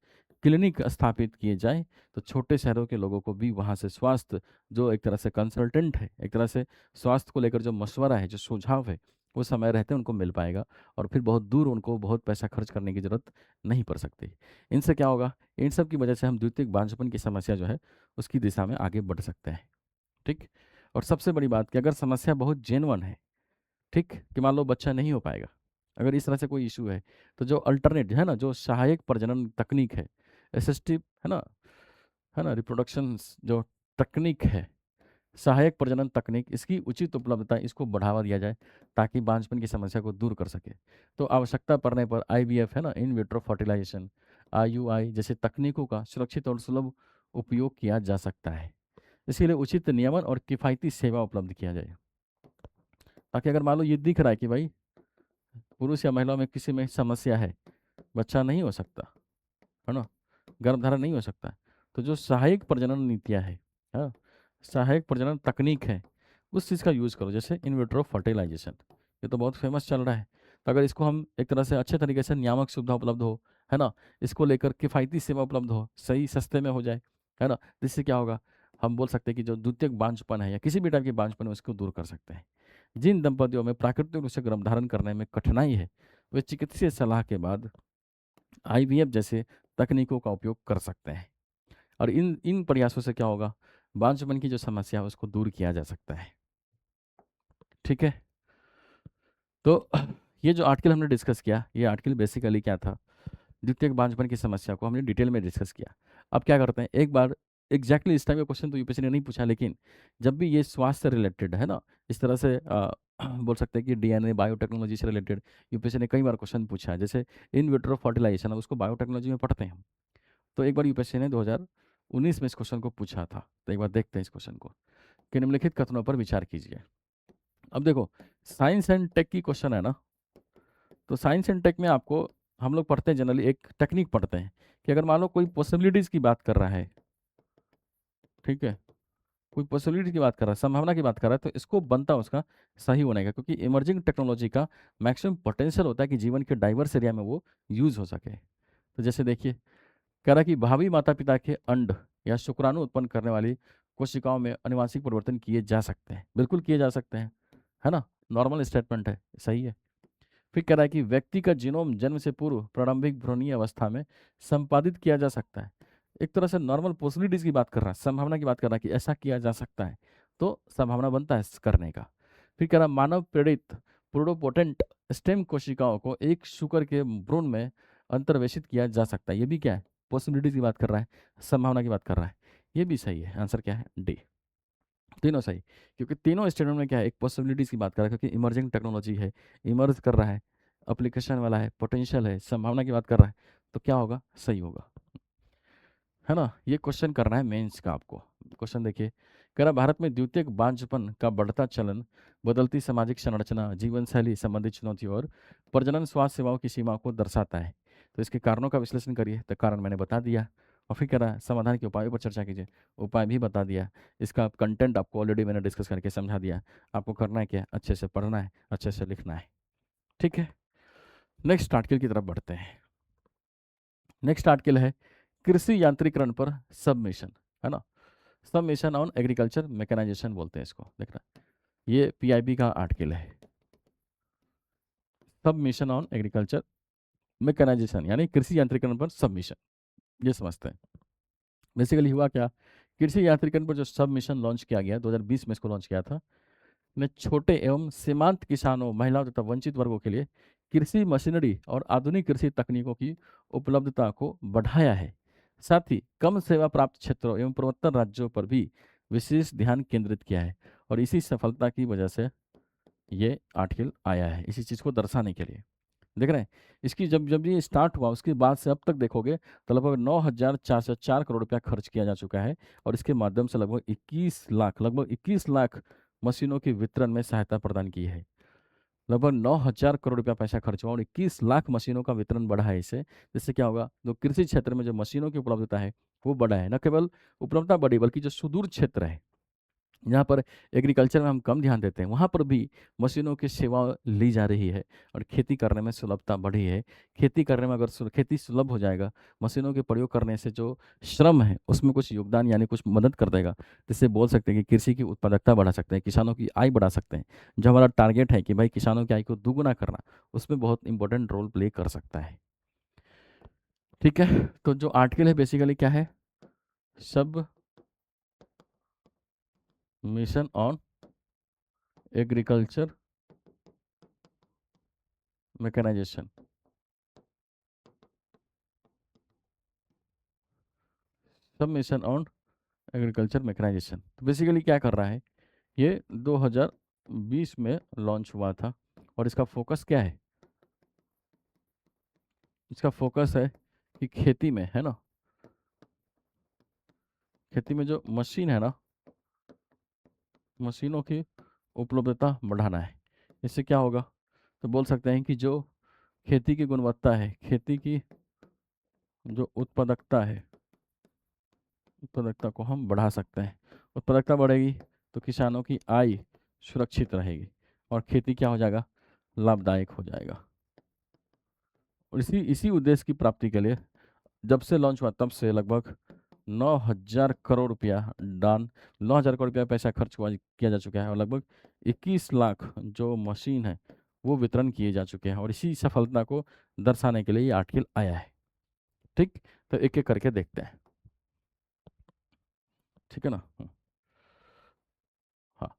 क्लिनिक स्थापित किए जाए, तो छोटे शहरों के लोगों को भी वहाँ से स्वास्थ्य, जो एक तरह से कंसल्टेंट है, एक तरह से स्वास्थ्य को लेकर जो मशवरा है, जो सुझाव है, वो समय रहते उनको मिल पाएगा, और फिर बहुत दूर उनको बहुत पैसा खर्च करने की ज़रूरत नहीं पड़ सकती। इनसे क्या होगा, इन सब की वजह से हम द्वितीयक बांझपन की समस्या जो है उसकी दिशा में आगे बढ़ सकते हैं। ठीक, और सबसे बड़ी बात कि अगर समस्या बहुत जेन्युइन है, ठीक, कि मान लो बच्चा नहीं हो पाएगा, अगर इस तरह से कोई इशू है, तो जो अल्टरनेट है ना, जो सहायक प्रजनन तकनीक है, असिस्टिव, है ना रिप्रोडक्शन, जो तकनीक है, सहायक प्रजनन तकनीक, इसकी उचित उपलब्धता, इसको बढ़ावा दिया जाए, ताकि बांझपन की समस्या को दूर कर सके। तो आवश्यकता पड़ने पर आईवीएफ, है ना, इन विट्रो फर्टिलाइजेशन, आईयूआई जैसे तकनीकों का सुरक्षित और सुलभ उपयोग किया जा सकता है। इसीलिए उचित नियमन और किफ़ायती सेवा उपलब्ध किया जाए, ताकि अगर मान लो ये दिख रहा है कि भाई पुरुष या महिला में किसी में समस्या है, बच्चा नहीं हो सकता, है ना, गर्भधारण नहीं हो सकता, तो जो सहायक प्रजनन नीतियाँ है, हाँ, सहायक प्रजनन तकनीक है, उस चीज़ का यूज़ करो, जैसे इन विट्रो फर्टिलाइजेशन, ये तो बहुत फेमस चल रहा है। तो अगर इसको हम एक तरह से अच्छे तरीके से नियामक सुविधा उपलब्ध हो, है ना, इसको लेकर किफ़ायती सेवा उपलब्ध हो, सही सस्ते में हो जाए, है ना, जिससे क्या होगा, हम बोल सकते हैं कि जो द्वितीयक बांझपन है या किसी भी टाइप की बांझपन है, उसको दूर कर सकते हैं। जिन दंपतियों में प्राकृतिक रूप से गर्भधारण करने में कठिनाई है, वे चिकित्सीय सलाह के बाद आईवीएफ जैसे तकनीकों का उपयोग कर सकते हैं, और इन इन प्रयासों से क्या होगा, बांझपन की जो समस्या है उसको दूर किया जा सकता है। ठीक है, तो ये जो आर्टिकल हमने डिस्कस किया, ये आर्टिकल बेसिकली क्या था, द्वितीयक बांझपन की समस्या को हमने डिटेल में डिस्कस किया। अब क्या करते हैं, एक बार एग्जैक्टली इस टाइप का क्वेश्चन तो यूपीएससी ने नहीं पूछा, लेकिन जब भी ये स्वास्थ्य से रिलेटेड है ना, इस तरह से बोल सकते हैं कि डीएनए बायोटेक्नोलॉजी से रिलेटेड यूपीएससी ने कई बार क्वेश्चन पूछा है। जैसे इन विट्रो फर्टिलाइजेशन, उसको बायोटेक्नोलॉजी में पढ़ते हैं हम। तो एक बार यूपीएससी ने 2019 में इस क्वेश्चन को पूछा था। तो एक बार देखते हैं इस क्वेश्चन को कि निम्नलिखित कथनों पर विचार कीजिए। अब देखो, साइंस एंड टेक की क्वेश्चन है ना, तो साइंस एंड टेक में आपको हम लोग पढ़ते हैं जनरली एक टेक्निक पढ़ते हैं कि अगर मान लो कोई पॉसिबिलिटीज़ की बात कर रहा है, ठीक है, कोई पॉसिबिलिटी की बात कर रहा है, संभावना की बात कर रहा है, तो इसको बनता है उसका सही होने का, क्योंकि इमर्जिंग टेक्नोलॉजी का मैक्सिमम पोटेंशियल होता है कि जीवन के डाइवर्स एरिया में वो यूज़ हो सके। तो जैसे देखिए, कह रहा है कि भावी माता पिता के अंड या शुक्राणु उत्पन्न करने वाली कोशिकाओं में अनुवांशिक परिवर्तन किए जा सकते हैं। बिल्कुल किए जा सकते हैं, है ना, नॉर्मल स्टेटमेंट है, सही है। फिर कह रहा है कि व्यक्ति का जीनोम जन्म से पूर्व प्रारंभिक भ्रूणीय अवस्था में संपादित किया जा सकता है। एक तरह से नॉर्मल पॉसिबिलिटीज की बात कर रहा है, संभावना की बात कर रहा है कि ऐसा किया जा सकता है, तो संभावना बनता है इस करने का। फिर कह रहा है मानव प्रेरित प्लुरिपोटेंट स्टेम कोशिकाओं को एक शुक्र के भ्रूण में अंतर्वेशित किया जा सकता है। ये भी क्या है, पॉसिबिलिटीज की बात कर रहा है, संभावना की बात कर रहा है। ये भी सही है, आंसर क्या है, डी। तीनों सही, क्योंकि तीनों स्टेटमेंट में क्या है, एक पॉसिबिलिटीज की बात कर रहा है, क्योंकि इमर्जिंग टेक्नोलॉजी है, इमर्ज कर रहा है, एप्लीकेशन वाला है, पोटेंशियल है, संभावना की बात कर रहा है, तो क्या होगा, सही होगा, है ना। ये क्वेश्चन करना है मेंस का आपको। क्वेश्चन देखिए, कह रहा भारत में द्वितीयक बांझपन का बढ़ता चलन बदलती सामाजिक संरचना, जीवन शैली संबंधी चुनौतियों और प्रजनन स्वास्थ्य सेवाओं की सीमा को दर्शाता है। तो इसके कारणों का विश्लेषण करिए। तो कारण मैंने बता दिया, और फिर कह रहा है समाधान के उपायों पर चर्चा कीजिए। उपाय भी बता दिया, इसका कंटेंट आपको ऑलरेडी मैंने डिस्कस करके समझा दिया। आपको करना है क्या, अच्छे से पढ़ना है, अच्छे से लिखना है, ठीक है। नेक्स्ट आर्टिकल की तरफ बढ़ते हैं। नेक्स्ट आर्टिकल है कृषि यांत्रिकरण पर सबमिशन, है ना, सबमिशन ऑन एग्रीकल्चर मैकेनाइजेशन बोलते हैं इसको। देख रहा है, ये पीआईबी का आर्टिकल है, सबमिशन ऑन एग्रीकल्चर मैकेनाइजेशन, यानी कृषि यांत्रिकरण पर सबमिशन। ये समझते हैं बेसिकली हुआ क्या, कृषि यांत्रिकरण पर जो सबमिशन लॉन्च किया गया 2020 में, इसको लॉन्च किया था, ने छोटे एवं सीमांत किसानों, महिलाओं तथा वंचित वर्गों के लिए कृषि मशीनरी और आधुनिक कृषि तकनीकों की उपलब्धता को बढ़ाया है। साथ ही कम सेवा प्राप्त क्षेत्रों एवं पूर्वोत्तर राज्यों पर भी विशेष ध्यान केंद्रित किया है। और इसी सफलता की वजह से ये आर्टिकल आया है, इसी चीज़ को दर्शाने के लिए। देख रहे हैं, इसकी जब जब ये स्टार्ट हुआ उसके बाद से अब तक देखोगे तो लगभग 9,404 करोड़ रुपया खर्च किया जा चुका है, और इसके माध्यम से लगभग 21 लाख मशीनों के वितरण में सहायता प्रदान की है। लगभग 9,000 करोड़ रुपया पैसा खर्च हुआ और 21 लाख मशीनों का वितरण बढ़ा है इससे। जिससे क्या होगा, जो कृषि क्षेत्र में जो मशीनों की उपलब्धता है वो बढ़ा है। न केवल उपलब्धता बढ़ी, बल्कि जो सुदूर क्षेत्र है, जहाँ पर एग्रीकल्चर में हम कम ध्यान देते हैं, वहाँ पर भी मशीनों की सेवा ली जा रही है, और खेती करने में सुलभता बढ़ी है। खेती करने में अगर खेती सुलभ हो जाएगा, मशीनों के प्रयोग करने से जो श्रम है उसमें कुछ योगदान यानी कुछ मदद कर देगा, जिससे बोल सकते हैं कि कृषि की उत्पादकता बढ़ा सकते हैं, किसानों की आय बढ़ा सकते हैं। जो हमारा टारगेट है कि भाई किसानों की आय को दोगुना करना, उसमें बहुत इंपॉर्टेंट रोल प्ले कर सकता है, ठीक है। तो जो आर्टिकल है बेसिकली क्या है, सब मिशन ऑन एग्रीकल्चर मैकेनाइजेशन, सब मिशन ऑन एग्रीकल्चर मैकेनाइजेशन। तो बेसिकली क्या कर रहा है, ये 2020 में लॉन्च हुआ था, और इसका फोकस क्या है, इसका फोकस है कि खेती में, है ना, खेती में जो मशीन है ना, मशीनों की उपलब्धता बढ़ाना है। इससे क्या होगा, तो बोल सकते हैं कि जो खेती की गुणवत्ता है, खेती की जो उत्पादकता है, उत्पादकता को हम बढ़ा सकते हैं। उत्पादकता बढ़ेगी तो किसानों की आय सुरक्षित रहेगी, और खेती क्या हो जाएगा, लाभदायक हो जाएगा। और इसी इसी उद्देश्य की प्राप्ति के लिए जब से लॉन्च हुआ तब से लगभग 9,000 करोड़ रुपया पैसा खर्च हुआ किया जा चुका है, और लगभग 21 लाख जो मशीन है वो वितरण किए जा चुके हैं। और इसी सफलता को दर्शाने के लिए ये आर्टिकल आया है, ठीक। तो एक एक करके देखते हैं, ठीक है ना। हाँ,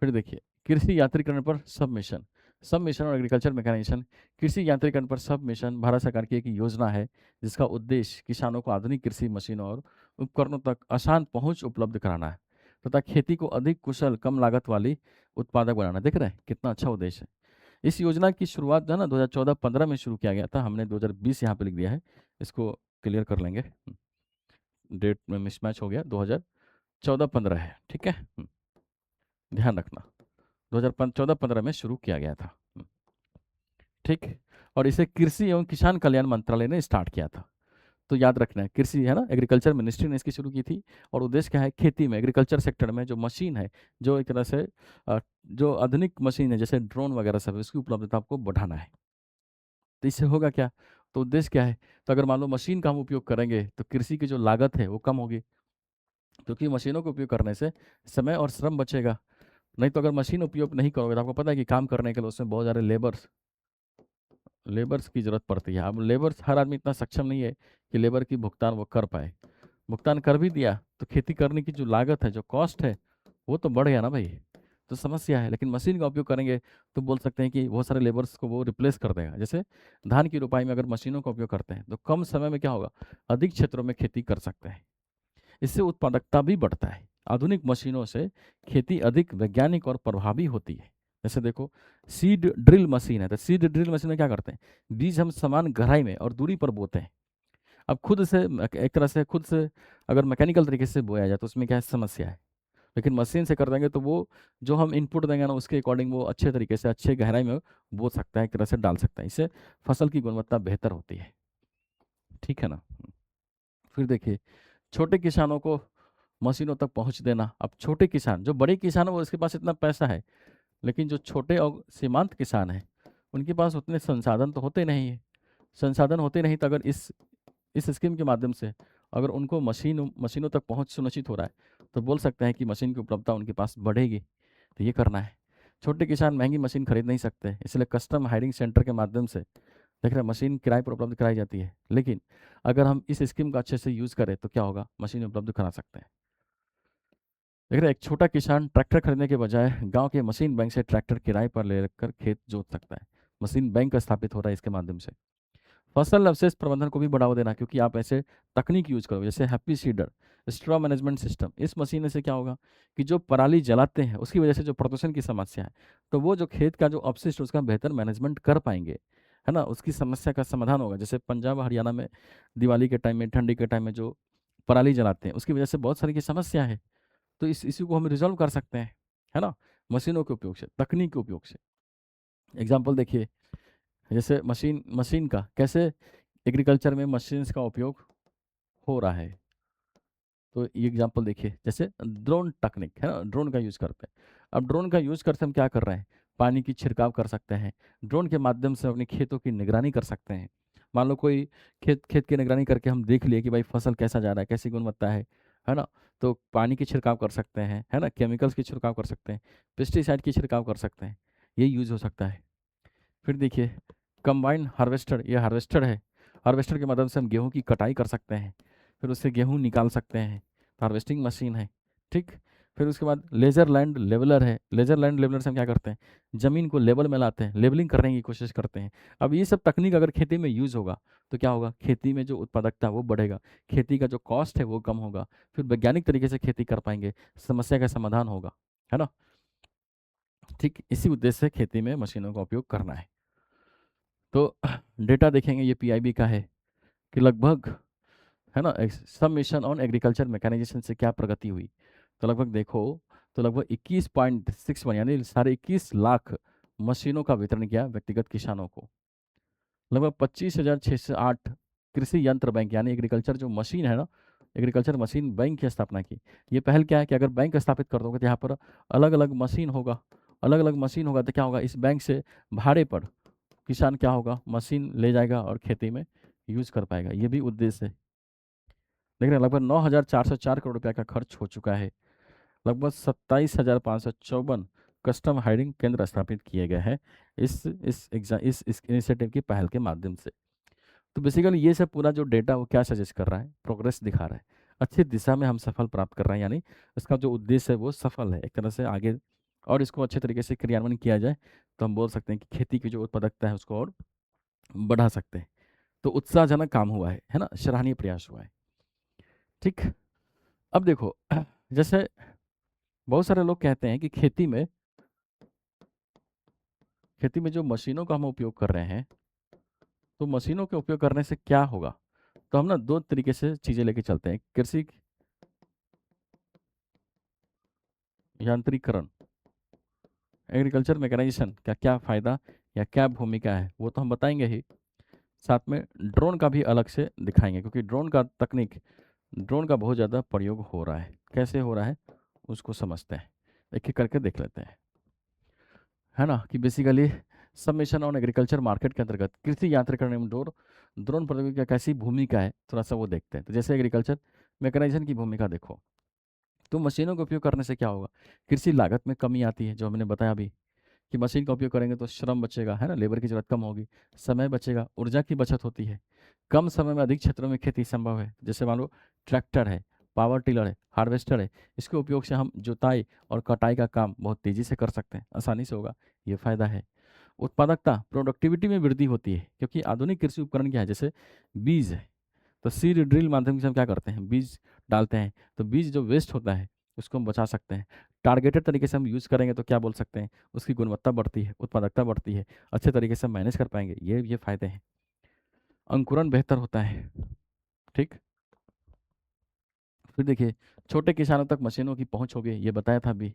फिर देखिए, कृषि यांत्रिकरण पर सबमिशन। सब मिशन और एग्रीकल्चर मैकेनाइजेशन, कृषि यांत्रिकरण पर सब मिशन भारत सरकार की एक योजना है जिसका उद्देश्य किसानों को आधुनिक कृषि मशीनों और उपकरणों तक आसान पहुंच उपलब्ध कराना है तथा खेती को अधिक कुशल कम लागत वाली उत्पादक बनाना। देख रहे हैं कितना अच्छा उद्देश्य है। इस योजना की शुरुआत जो है ना 2014-15 में शुरू किया गया था, हमने 2020 यहाँ पे लिख दिया है, इसको क्लियर कर लेंगे, डेट में मिसमैच हो गया, 2014-15 है, ठीक है, ध्यान रखना 2014-15 में शुरू किया गया था, ठीक। और इसे कृषि एवं किसान कल्याण मंत्रालय ने स्टार्ट किया था। तो याद रखना है, कृषि है ना, एग्रीकल्चर मिनिस्ट्री ने इसकी शुरू की थी। और उद्देश्य क्या है, खेती में एग्रीकल्चर सेक्टर में जो मशीन है, जो एक तरह से जो आधुनिक मशीन है जैसे ड्रोन वगैरह सब, इसकी उपलब्धता को बढ़ाना है। तो इससे होगा क्या, तो उद्देश्य क्या है, तो अगर मान लो मशीन का हम उपयोग करेंगे तो कृषि की जो लागत है वो कम होगी, क्योंकि मशीनों का उपयोग करने से समय और श्रम बचेगा। नहीं तो अगर मशीन उपयोग नहीं करोगे तो आपको पता है कि काम करने के लिए उसमें बहुत सारे लेबर्स की ज़रूरत पड़ती है। अब लेबर्स, हर आदमी इतना सक्षम नहीं है कि लेबर की भुगतान वो कर पाए। भुगतान कर भी दिया तो खेती करने की जो लागत है, जो कॉस्ट है, वो तो बढ़ गया ना भाई, तो समस्या है। लेकिन मशीन का उपयोग करेंगे तो बोल सकते हैं कि बहुत सारे लेबर्स को वो रिप्लेस कर देगा। जैसे धान की रुपाई में अगर मशीनों का उपयोग करते हैं तो कम समय में क्या होगा, अधिक क्षेत्रों में खेती कर सकते हैं। इससे उत्पादकता भी बढ़ता है। आधुनिक मशीनों से खेती अधिक वैज्ञानिक और प्रभावी होती है। जैसे देखो, सीड ड्रिल मशीन है, तो सीड ड्रिल मशीन में क्या करते हैं, बीज हम समान गहराई में और दूरी पर बोते हैं। अब खुद से एक तरह से खुद से अगर मैकेनिकल तरीके से बोया जाए तो उसमें क्या है, समस्या है। लेकिन मशीन से कर देंगे तो वो जो हम इनपुट देंगे ना उसके अकॉर्डिंग वो अच्छे तरीके से अच्छे गहराई में बो सकता है, एक तरह से डाल सकता है। इससे फसल की गुणवत्ता बेहतर होती है, ठीक है ना। फिर देखिए, छोटे किसानों को मशीनों तक पहुंच देना। अब छोटे किसान, जो बड़े किसान है वो उसके पास इतना पैसा है, लेकिन जो छोटे और सीमांत किसान हैं उनके पास उतने संसाधन तो होते नहीं है। संसाधन होते नहीं तो अगर इस स्कीम के माध्यम से अगर उनको मशीनों तक पहुंच सुनिश्चित हो रहा है तो बोल सकते हैं कि मशीन की उपलब्धता उनके पास बढ़ेगी। तो ये करना है। छोटे किसान महंगी मशीन खरीद नहीं सकते, इसलिए कस्टम हायरिंग सेंटर के माध्यम से देख रहे हैं मशीन किराए पर उपलब्ध कराई जाती है। लेकिन अगर हम इस स्कीम का अच्छे से यूज़ करें तो क्या होगा, मशीन उपलब्ध करा सकते हैं। देख रहे हैं, एक छोटा किसान ट्रैक्टर खरीदने के बजाय गांव के मशीन बैंक से ट्रैक्टर किराए पर लेकर खेत जोत सकता है। मशीन बैंक स्थापित हो रहा है इसके माध्यम से। फसल अवशेष प्रबंधन को भी बढ़ावा देना, क्योंकि आप ऐसे तकनीक यूज करोगे जैसे happy seeder, straw management system. इस मशीन से क्या होगा कि जो पराली जलाते हैं उसकी वजह से जो प्रदूषण की समस्या है, तो वो जो खेत का जो अपशिष्ट उसका बेहतर मैनेजमेंट कर पाएंगे, है ना, उसकी समस्या का समाधान होगा। जैसे पंजाब हरियाणा में दिवाली के टाइम में, ठंडी के टाइम में जो पराली जलाते हैं उसकी वजह से बहुत सारी की समस्या है। तो इस इश्यू को हम रिजॉल्व कर सकते हैं, है ना, मशीनों के उपयोग से, तकनीक के उपयोग से। एग्जाम्पल देखिए, जैसे मशीन का कैसे एग्रीकल्चर में मशीन्स का उपयोग हो रहा है। तो ये एग्जांपल देखिए, जैसे ड्रोन टेक्निक है ना, ड्रोन का यूज़ करते हैं। अब ड्रोन का यूज़ करते हम क्या कर रहे हैं, पानी की छिड़काव कर सकते हैं। ड्रोन के माध्यम से अपने खेतों की निगरानी कर सकते हैं। मान लो कोई खेत खेत की निगरानी करके हम देख लिए कि भाई फसल कैसा जा रहा है, कैसी गुणवत्ता है ना, तो पानी की छिड़काव कर सकते हैं, है ना, केमिकल्स की छिड़काव कर सकते हैं, पेस्टिसाइड की छिड़काव कर सकते हैं। ये यूज़ हो सकता है। फिर देखिए, कंबाइन हार्वेस्टर, ये हार्वेस्टर है। हार्वेस्टर के मदद से हम गेहूं की कटाई कर सकते हैं, फिर उससे गेहूं निकाल सकते हैं। हार्वेस्टिंग मशीन है, ठीक। फिर उसके बाद लेजर लैंड लेवलर है। लेजर लैंड लेवलर से हम क्या करते हैं, ज़मीन को लेवल में लाते हैं, लेवलिंग करने की कोशिश करते हैं। अब ये सब तकनीक अगर खेती में यूज़ होगा तो क्या होगा, खेती में जो उत्पादकता है वो बढ़ेगा, खेती का जो कॉस्ट है वो कम होगा, फिर वैज्ञानिक तरीके से खेती कर पाएंगे, समस्या का समाधान होगा, है ना। ठीक इसी उद्देश्य से खेती में मशीनों का उपयोग करना है। तो डेटा देखेंगे, ये पीआईबी का है कि लगभग, है ना, सब मिशन ऑन एग्रीकल्चर मैकेनाइजेशन से क्या प्रगति हुई। तो लगभग देखो, तो लगभग 21.61 यानी 21.5 लाख मशीनों का वितरण किया व्यक्तिगत किसानों को। लगभग 25,608 कृषि यंत्र बैंक यानी एग्रीकल्चर जो मशीन है ना, एग्रीकल्चर मशीन बैंक की स्थापना की। ये पहल क्या है कि अगर बैंक स्थापित कर दोगे तो यहाँ पर अलग अलग मशीन होगा, अलग अलग मशीन होगा तो क्या होगा, इस बैंक से भाड़े पर किसान क्या होगा, मशीन ले जाएगा और खेती में यूज कर पाएगा। ये भी उद्देश्य है। देख रहे हैं, लगभग 9,404 करोड़ रुपया का खर्च हो चुका है। लगभग 27,554 कस्टम हायरिंग केंद्र स्थापित किए गए हैं इस इनिशिएटिव की पहल के माध्यम से। तो बेसिकली ये सब पूरा जो डेटा वो क्या सजेस्ट कर रहा है, प्रोग्रेस दिखा रहा है, अच्छी दिशा में हम सफल प्राप्त कर रहे हैं, यानी इसका जो उद्देश्य है वो सफल है, एक तरह से आगे और इसको अच्छे तरीके से क्रियान्वयन किया जाए तो हम बोल सकते हैं कि खेती की जो उत्पादकता है उसको और बढ़ा सकते हैं। तो उत्साहजनक काम हुआ है ना, सराहनीय प्रयास हुआ है। ठीक। अब देखो जैसे बहुत सारे लोग कहते हैं कि खेती में जो मशीनों का हम उपयोग कर रहे हैं, तो मशीनों के उपयोग करने से क्या होगा। तो हम ना दो तरीके से चीजें लेके चलते हैं, कृषि यांत्रिकरण, एग्रीकल्चर मैकेनाइजेशन का क्या फायदा या क्या भूमिका है वो तो हम बताएंगे ही, साथ में ड्रोन का भी अलग से दिखाएंगे, क्योंकि ड्रोन का बहुत ज़्यादा प्रयोग हो रहा है। कैसे हो रहा है उसको समझते हैं, एक एक करके देख लेते हैं, है ना। कि basically submission on agriculture market के अंतर्गत कृषि यांत्रिकरण एवं ड्रोन प्रौद्योगिकी का कैसी भूमिका है, थोड़ा सा वो देखते हैं। तो जैसे एग्रीकल्चर मैकेनाइजेशन की भूमिका देखो, तो मशीनों का उपयोग करने से क्या होगा, कृषि लागत में कमी आती है, जो हमने बताया अभी कि मशीन का उपयोग करेंगे तो श्रम बचेगा, है ना, लेबर की जरूरत कम होगी, समय बचेगा, ऊर्जा की बचत होती है, कम समय में अधिक क्षेत्रों में खेती संभव है। जैसे मान लो ट्रैक्टर है, पावर टिलर है, हार्वेस्टर है, इसके उपयोग से हम जुताई और कटाई का काम बहुत तेजी से कर सकते हैं, आसानी से होगा, ये फायदा है। उत्पादकता, प्रोडक्टिविटी में वृद्धि होती है, क्योंकि आधुनिक कृषि उपकरण क्या है, जैसे बीज है, तो सीड ड्रिल माध्यम से हम क्या करते हैं, बीज डालते हैं, तो बीज जो वेस्ट होता है उसको हम बचा सकते हैं। टारगेटेड तरीके से हम यूज़ करेंगे तो क्या बोल सकते हैं, उसकी गुणवत्ता बढ़ती है, उत्पादकता बढ़ती है, अच्छे तरीके से मैनेज कर पाएंगे, ये फायदे हैं। अंकुरन बेहतर होता है। ठीक। फिर देखिए, छोटे किसानों तक मशीनों की पहुंच होगी, ये बताया था अभी।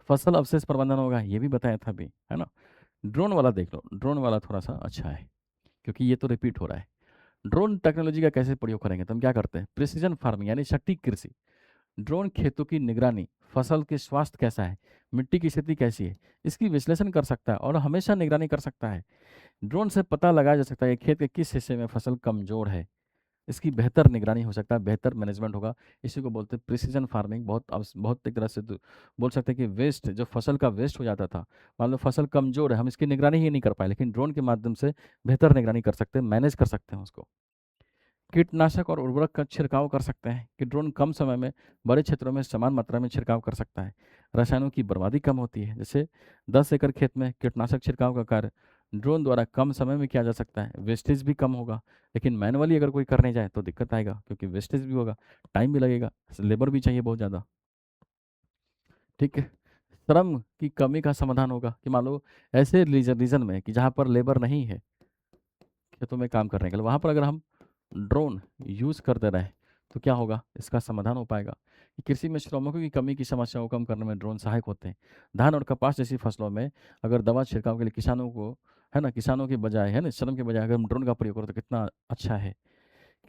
फसल अवशेष प्रबंधन होगा, ये भी बताया था अभी, है ना। ड्रोन वाला देख लो, ड्रोन वाला थोड़ा सा अच्छा है, क्योंकि ये तो रिपीट हो रहा है। ड्रोन टेक्नोलॉजी का कैसे प्रयोग करेंगे, तो हम क्या करते हैं, प्रिसीजन फार्मिंग यानी सटीक कृषि। ड्रोन खेतों की निगरानी, फसल के स्वास्थ्य कैसा है, मिट्टी की स्थिति कैसी है, इसकी विश्लेषण कर सकता है और हमेशा निगरानी कर सकता है। ड्रोन से पता लगाया जा सकता है कि खेत के किस हिस्से में फसल कमजोर है, इसकी बेहतर निगरानी हो सकता है, बेहतर मैनेजमेंट होगा। इसी को बोलते हैं प्रिसीजन फार्मिंग। बहुत एक तरह से बोल सकते हैं कि वेस्ट, जो फसल का वेस्ट हो जाता था, मान लो फसल कमजोर है, हम इसकी निगरानी ही नहीं कर पाए, लेकिन ड्रोन के माध्यम से बेहतर निगरानी कर सकते हैं, मैनेज कर सकते हैं उसको। कीटनाशक और उर्वरक का छिड़काव कर सकते हैं, कि ड्रोन कम समय में बड़े क्षेत्रों में समान मात्रा में छिड़काव कर सकता है। रसायनों की बर्बादी कम होती है, जैसे 10 एकड़ खेत में कीटनाशक छिड़काव का कार्य ड्रोन द्वारा कम समय में किया जा सकता है, वेस्टेज भी कम होगा। लेकिन मैनुअली अगर कोई करने जाए तो दिक्कत आएगा, क्योंकि वेस्टेज भी होगा, टाइम भी लगेगा, लेबर भी चाहिए बहुत ज़्यादा। ठीक है। श्रम की कमी का समाधान होगा, कि मान लो ऐसे रीजन में कि जहाँ पर लेबर नहीं है खेतों में काम करने के लिए, वहाँ पर अगर हम ड्रोन यूज़ करते रहे तो क्या होगा, इसका समाधान हो पाएगा। कि कृषि में श्रमिकों की कमी की समस्या को कम करने में ड्रोन सहायक होते हैं। धान और कपास जैसी फसलों में अगर दवा छिड़काव के लिए किसानों को, है ना, किसानों के बजाय, है ना, श्रम के बजाय अगर हम ड्रोन का प्रयोग करें तो कितना अच्छा है।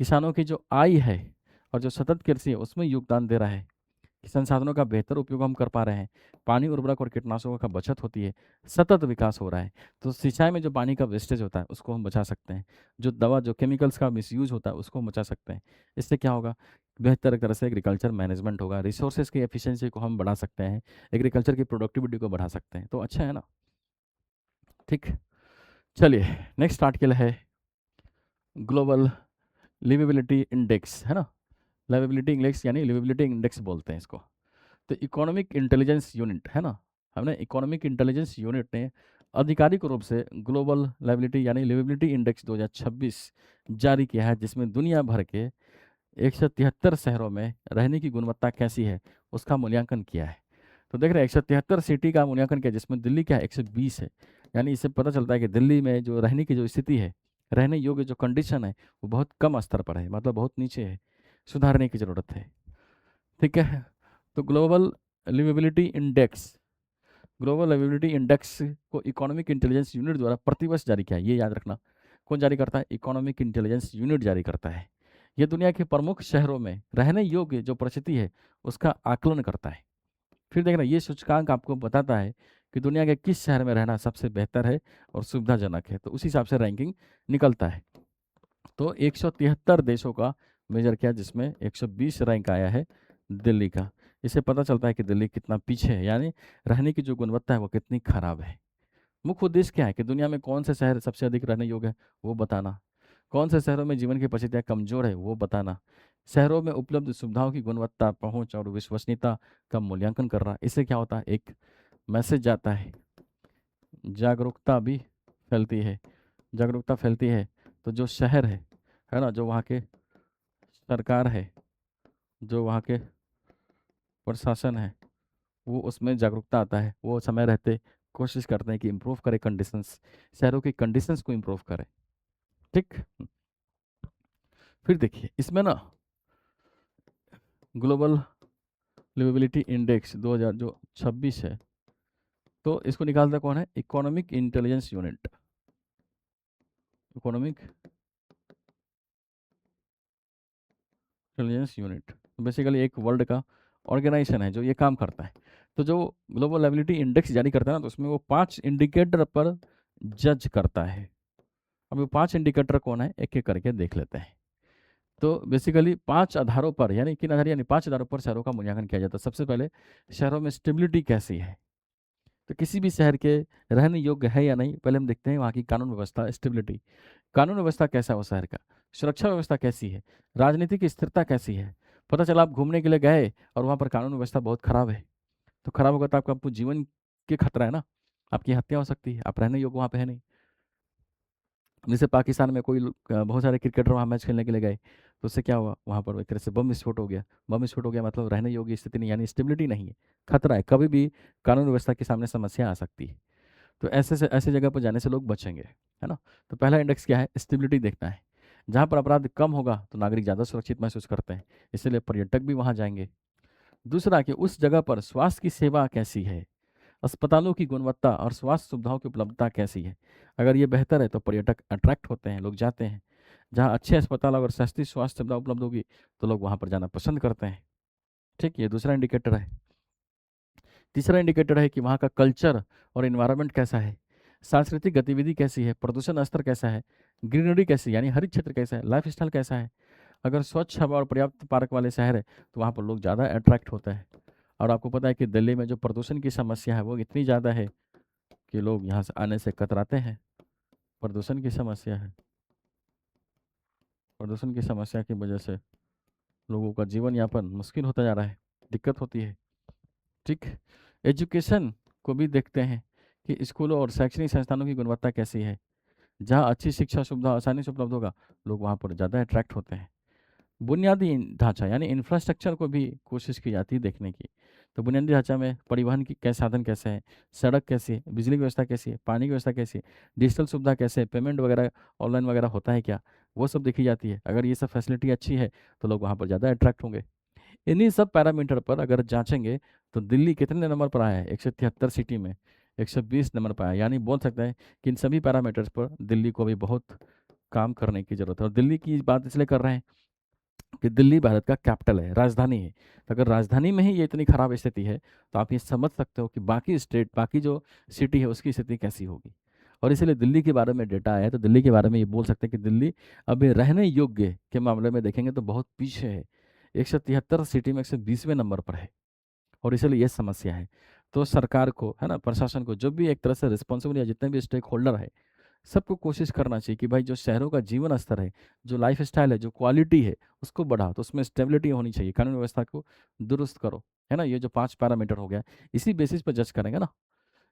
किसानों की जो आय है और जो सतत कृषि है उसमें योगदान दे रहा है, कि संसाधनों का बेहतर उपयोग हम कर पा रहे हैं, पानी, उर्वरक और कीटनाशकों का बचत होती है, सतत विकास हो रहा है। तो सिंचाई में जो पानी का वेस्टेज होता है उसको हम बचा सकते हैं, जो दवा, जो केमिकल्स का मिसयूज होता है उसको हम बचा सकते हैं। इससे क्या होगा, बेहतर एक तरह से एग्रीकल्चर मैनेजमेंट होगा, रिसोर्सेज की एफिशिएंसी को हम बढ़ा सकते हैं, एग्रीकल्चर की प्रोडक्टिविटी को बढ़ा सकते हैं, तो अच्छा है ना। ठीक। चलिए, नेक्स्ट आर्टिकल है ग्लोबल लिवेबिलिटी इंडेक्स, है ना। लिवेबिलिटी इंडेक्स यानी लिवेबिलिटी इंडेक्स बोलते हैं इसको। तो इकोनॉमिक इंटेलिजेंस यूनिट, है ना, हमने इकोनॉमिक इंटेलिजेंस यूनिट ने आधिकारिक रूप से ग्लोबल लाइबिलिटी यानी लिवेबिलिटी इंडेक्स 2026 जारी किया है, जिसमें दुनिया भर के 173 शहरों में रहने की गुणवत्ता कैसी है उसका मूल्यांकन किया है। तो देख रहे हैं 173 सिटी का मूल्यांकन किया, जिसमें दिल्ली क्या है 120 है। यानी इससे पता चलता है कि दिल्ली में जो रहने की जो स्थिति है, रहने योग्य जो कंडीशन है वो बहुत कम स्तर पर है, मतलब बहुत नीचे है, सुधारने की ज़रूरत है। ठीक है। तो ग्लोबल लिवेबिलिटी इंडेक्स को इकोनॉमिक इंटेलिजेंस यूनिट द्वारा प्रतिवर्ष जारी किया है, ये याद रखना। कौन जारी करता है, इकोनॉमिक इंटेलिजेंस यूनिट जारी करता है। ये दुनिया के प्रमुख शहरों में रहने योग्य जो परिस्थिति है उसका आकलन करता है। फिर देखना, ये सूचकांक आपको बताता है कि दुनिया के किस शहर में रहना सबसे बेहतर है और सुविधाजनक है, तो उसी हिसाब से रैंकिंग निकलता है। तो 173 देशों का मेजर किया, जिसमें 120 रैंक आया है दिल्ली का। इससे पता चलता है कि दिल्ली कितना पीछे है, यानी रहने की जो गुणवत्ता है वो कितनी खराब है। मुख्य उद्देश्य क्या है, कि दुनिया में कौन से शहर सबसे अधिक रहने योग्य है वो बताना, कौन से शहरों में जीवन की परिस्थितियाँ कमजोर है वो बताना, शहरों में उपलब्ध सुविधाओं की गुणवत्ता, पहुंच और विश्वसनीयता का मूल्यांकन करना। इससे क्या होता है, एक मैसेज जाता है, जागरूकता भी फैलती है, जागरूकता फैलती है, तो जो शहर है ना, जो वहाँ के सरकार है, जो वहाँ के प्रशासन है, वो उसमें जागरूकता आता है, वो समय रहते कोशिश करते हैं कि इम्प्रूव करे कंडीशंस, शहरों की कंडीशंस को इम्प्रूव करे। ठीक। फिर देखिए इसमें ना ग्लोबल लिवेबिलिटी इंडेक्स 2000 जो 26 है, तो इसको निकालता कौन है? Economic intelligence unit, economic intelligence unit basically एक वर्ल्ड का ऑर्गेनाइजेशन है जो ये काम करता है। तो जो ग्लोबल लायबिलिटी इंडेक्स जारी करता है ना, तो उसमें वो 5 इंडिकेटर पर जज करता है। अब वो 5 इंडिकेटर कौन है, एक एक करके देख लेते हैं। तो बेसिकली 5 आधारों पर, यानी किन आधार, यानी 5 आधारों पर शहरों का मूल्यांकन किया जाता है। सबसे पहले शहरों में स्टेबिलिटी कैसी है, तो किसी भी शहर के रहने योग्य है या नहीं, पहले हम देखते हैं वहाँ की कानून व्यवस्था, स्टेबिलिटी, कानून व्यवस्था कैसा है वो शहर का, सुरक्षा व्यवस्था कैसी है, राजनीतिक स्थिरता कैसी है। पता चला आप घूमने के लिए गए और वहाँ पर कानून व्यवस्था बहुत खराब है, तो खराब होगा तो आपका जीवन के खतरा है ना, आपकी हत्या हो सकती है, आप रहने योग्य वहाँ पे है नहीं। जैसे पाकिस्तान में कोई बहुत सारे क्रिकेटर वहाँ मैच खेलने के लिए गए, तो उससे क्या हुआ, वहाँ पर एक तरह से बम विस्फोट हो गया। बम विस्फोट हो गया मतलब रहने योग्य स्थिति नहीं, यानी स्टेबिलिटी नहीं है, खतरा है, कभी भी कानून व्यवस्था के सामने समस्या आ सकती है। तो ऐसे जगह पर जाने से लोग बचेंगे, है ना। तो पहला इंडेक्स क्या है, स्टेबिलिटी देखना है। जहाँ पर अपराध कम होगा तो नागरिक ज़्यादा सुरक्षित महसूस करते हैं, इसलिए पर्यटक भी वहाँ जाएंगे। दूसरा कि उस जगह पर स्वास्थ्य की सेवा कैसी है, अस्पतालों की गुणवत्ता और स्वास्थ्य सुविधाओं की उपलब्धता कैसी है। अगर ये बेहतर है तो पर्यटक अट्रैक्ट होते हैं, लोग जाते हैं। जहाँ अच्छे अस्पताल और सस्ती स्वास्थ्य सुविधा उपलब्ध होगी तो लोग वहाँ पर जाना पसंद करते हैं। ठीक, ये दूसरा इंडिकेटर है। तीसरा इंडिकेटर है कि वहाँ का कल्चर और इन्वायरमेंट कैसा है, सांस्कृतिक गतिविधि कैसी है, प्रदूषण स्तर कैसा है, ग्रीनरी कैसी, यानी हरित क्षेत्र कैसा है, लाइफ स्टाइल कैसा है। अगर स्वच्छ हवा और पर्याप्त पार्क वाले शहर है तो वहाँ पर लोग ज़्यादा अट्रैक्ट होते हैं। और आपको पता है कि दिल्ली में जो प्रदूषण की समस्या है वो इतनी ज़्यादा है कि लोग यहाँ से आने से कतराते हैं। प्रदूषण की समस्या है, प्रदूषण की समस्या की वजह से लोगों का जीवन यापन मुश्किल होता जा रहा है, दिक्कत होती है। ठीक। एजुकेशन को भी देखते हैं कि स्कूलों और शैक्षणिक संस्थानों की गुणवत्ता कैसी है। जहाँ अच्छी शिक्षा सुविधा आसानी से उपलब्ध होगा लोग वहाँ पर ज़्यादा अट्रैक्ट होते हैं। बुनियादी ढांचा यानी इंफ्रास्ट्रक्चर को भी कोशिश की जाती है देखने की। तो बुनियादी ढांचा में परिवहन की कैसे साधन कैसे हैं, सड़क कैसी है, बिजली की व्यवस्था कैसी है, पानी की व्यवस्था कैसी है, डिजिटल सुविधा कैसे है, पेमेंट वगैरह ऑनलाइन वगैरह होता है क्या, वो सब देखी जाती है। अगर ये सब फैसिलिटी अच्छी है तो लोग वहाँ पर ज़्यादा अट्रैक्ट होंगे। इन्हीं सब पैरामीटर पर अगर जांचेंगे तो दिल्ली कितने नंबर पर आया है, 173 सिटी में 120 नंबर पर आया। यानी बोल सकते हैं कि इन सभी पैरामीटर्स पर दिल्ली को भी बहुत काम करने की जरूरत है। और दिल्ली की बात इसलिए कर रहे हैं कि दिल्ली भारत का कैपिटल है, राजधानी है। तो अगर राजधानी में ही ये इतनी खराब स्थिति है तो आप ये समझ सकते हो कि बाकी स्टेट, बाकी जो सिटी है उसकी स्थिति कैसी होगी। और इसीलिए दिल्ली के बारे में डेटा आया है, तो दिल्ली के बारे में ये बोल सकते हैं कि दिल्ली अभी रहने योग्य के मामले में देखेंगे तो बहुत पीछे है, 173 सिटी में 120वें नंबर पर है। और इसलिए ये समस्या है। तो सरकार को, है ना, प्रशासन को, जो भी एक तरह से रिस्पॉन्सिबल या जितने भी स्टेक होल्डर है, सबको कोशिश करना चाहिए कि भाई जो शहरों का जीवन स्तर है, जो लाइफ स्टाइल है, जो क्वालिटी है, उसको बढ़ाओ। तो उसमें स्टेबिलिटी होनी चाहिए, कानून व्यवस्था को दुरुस्त करो, है ना। ये जो 5 पैरामीटर हो गया, इसी बेसिस पर जज करेंगे ना।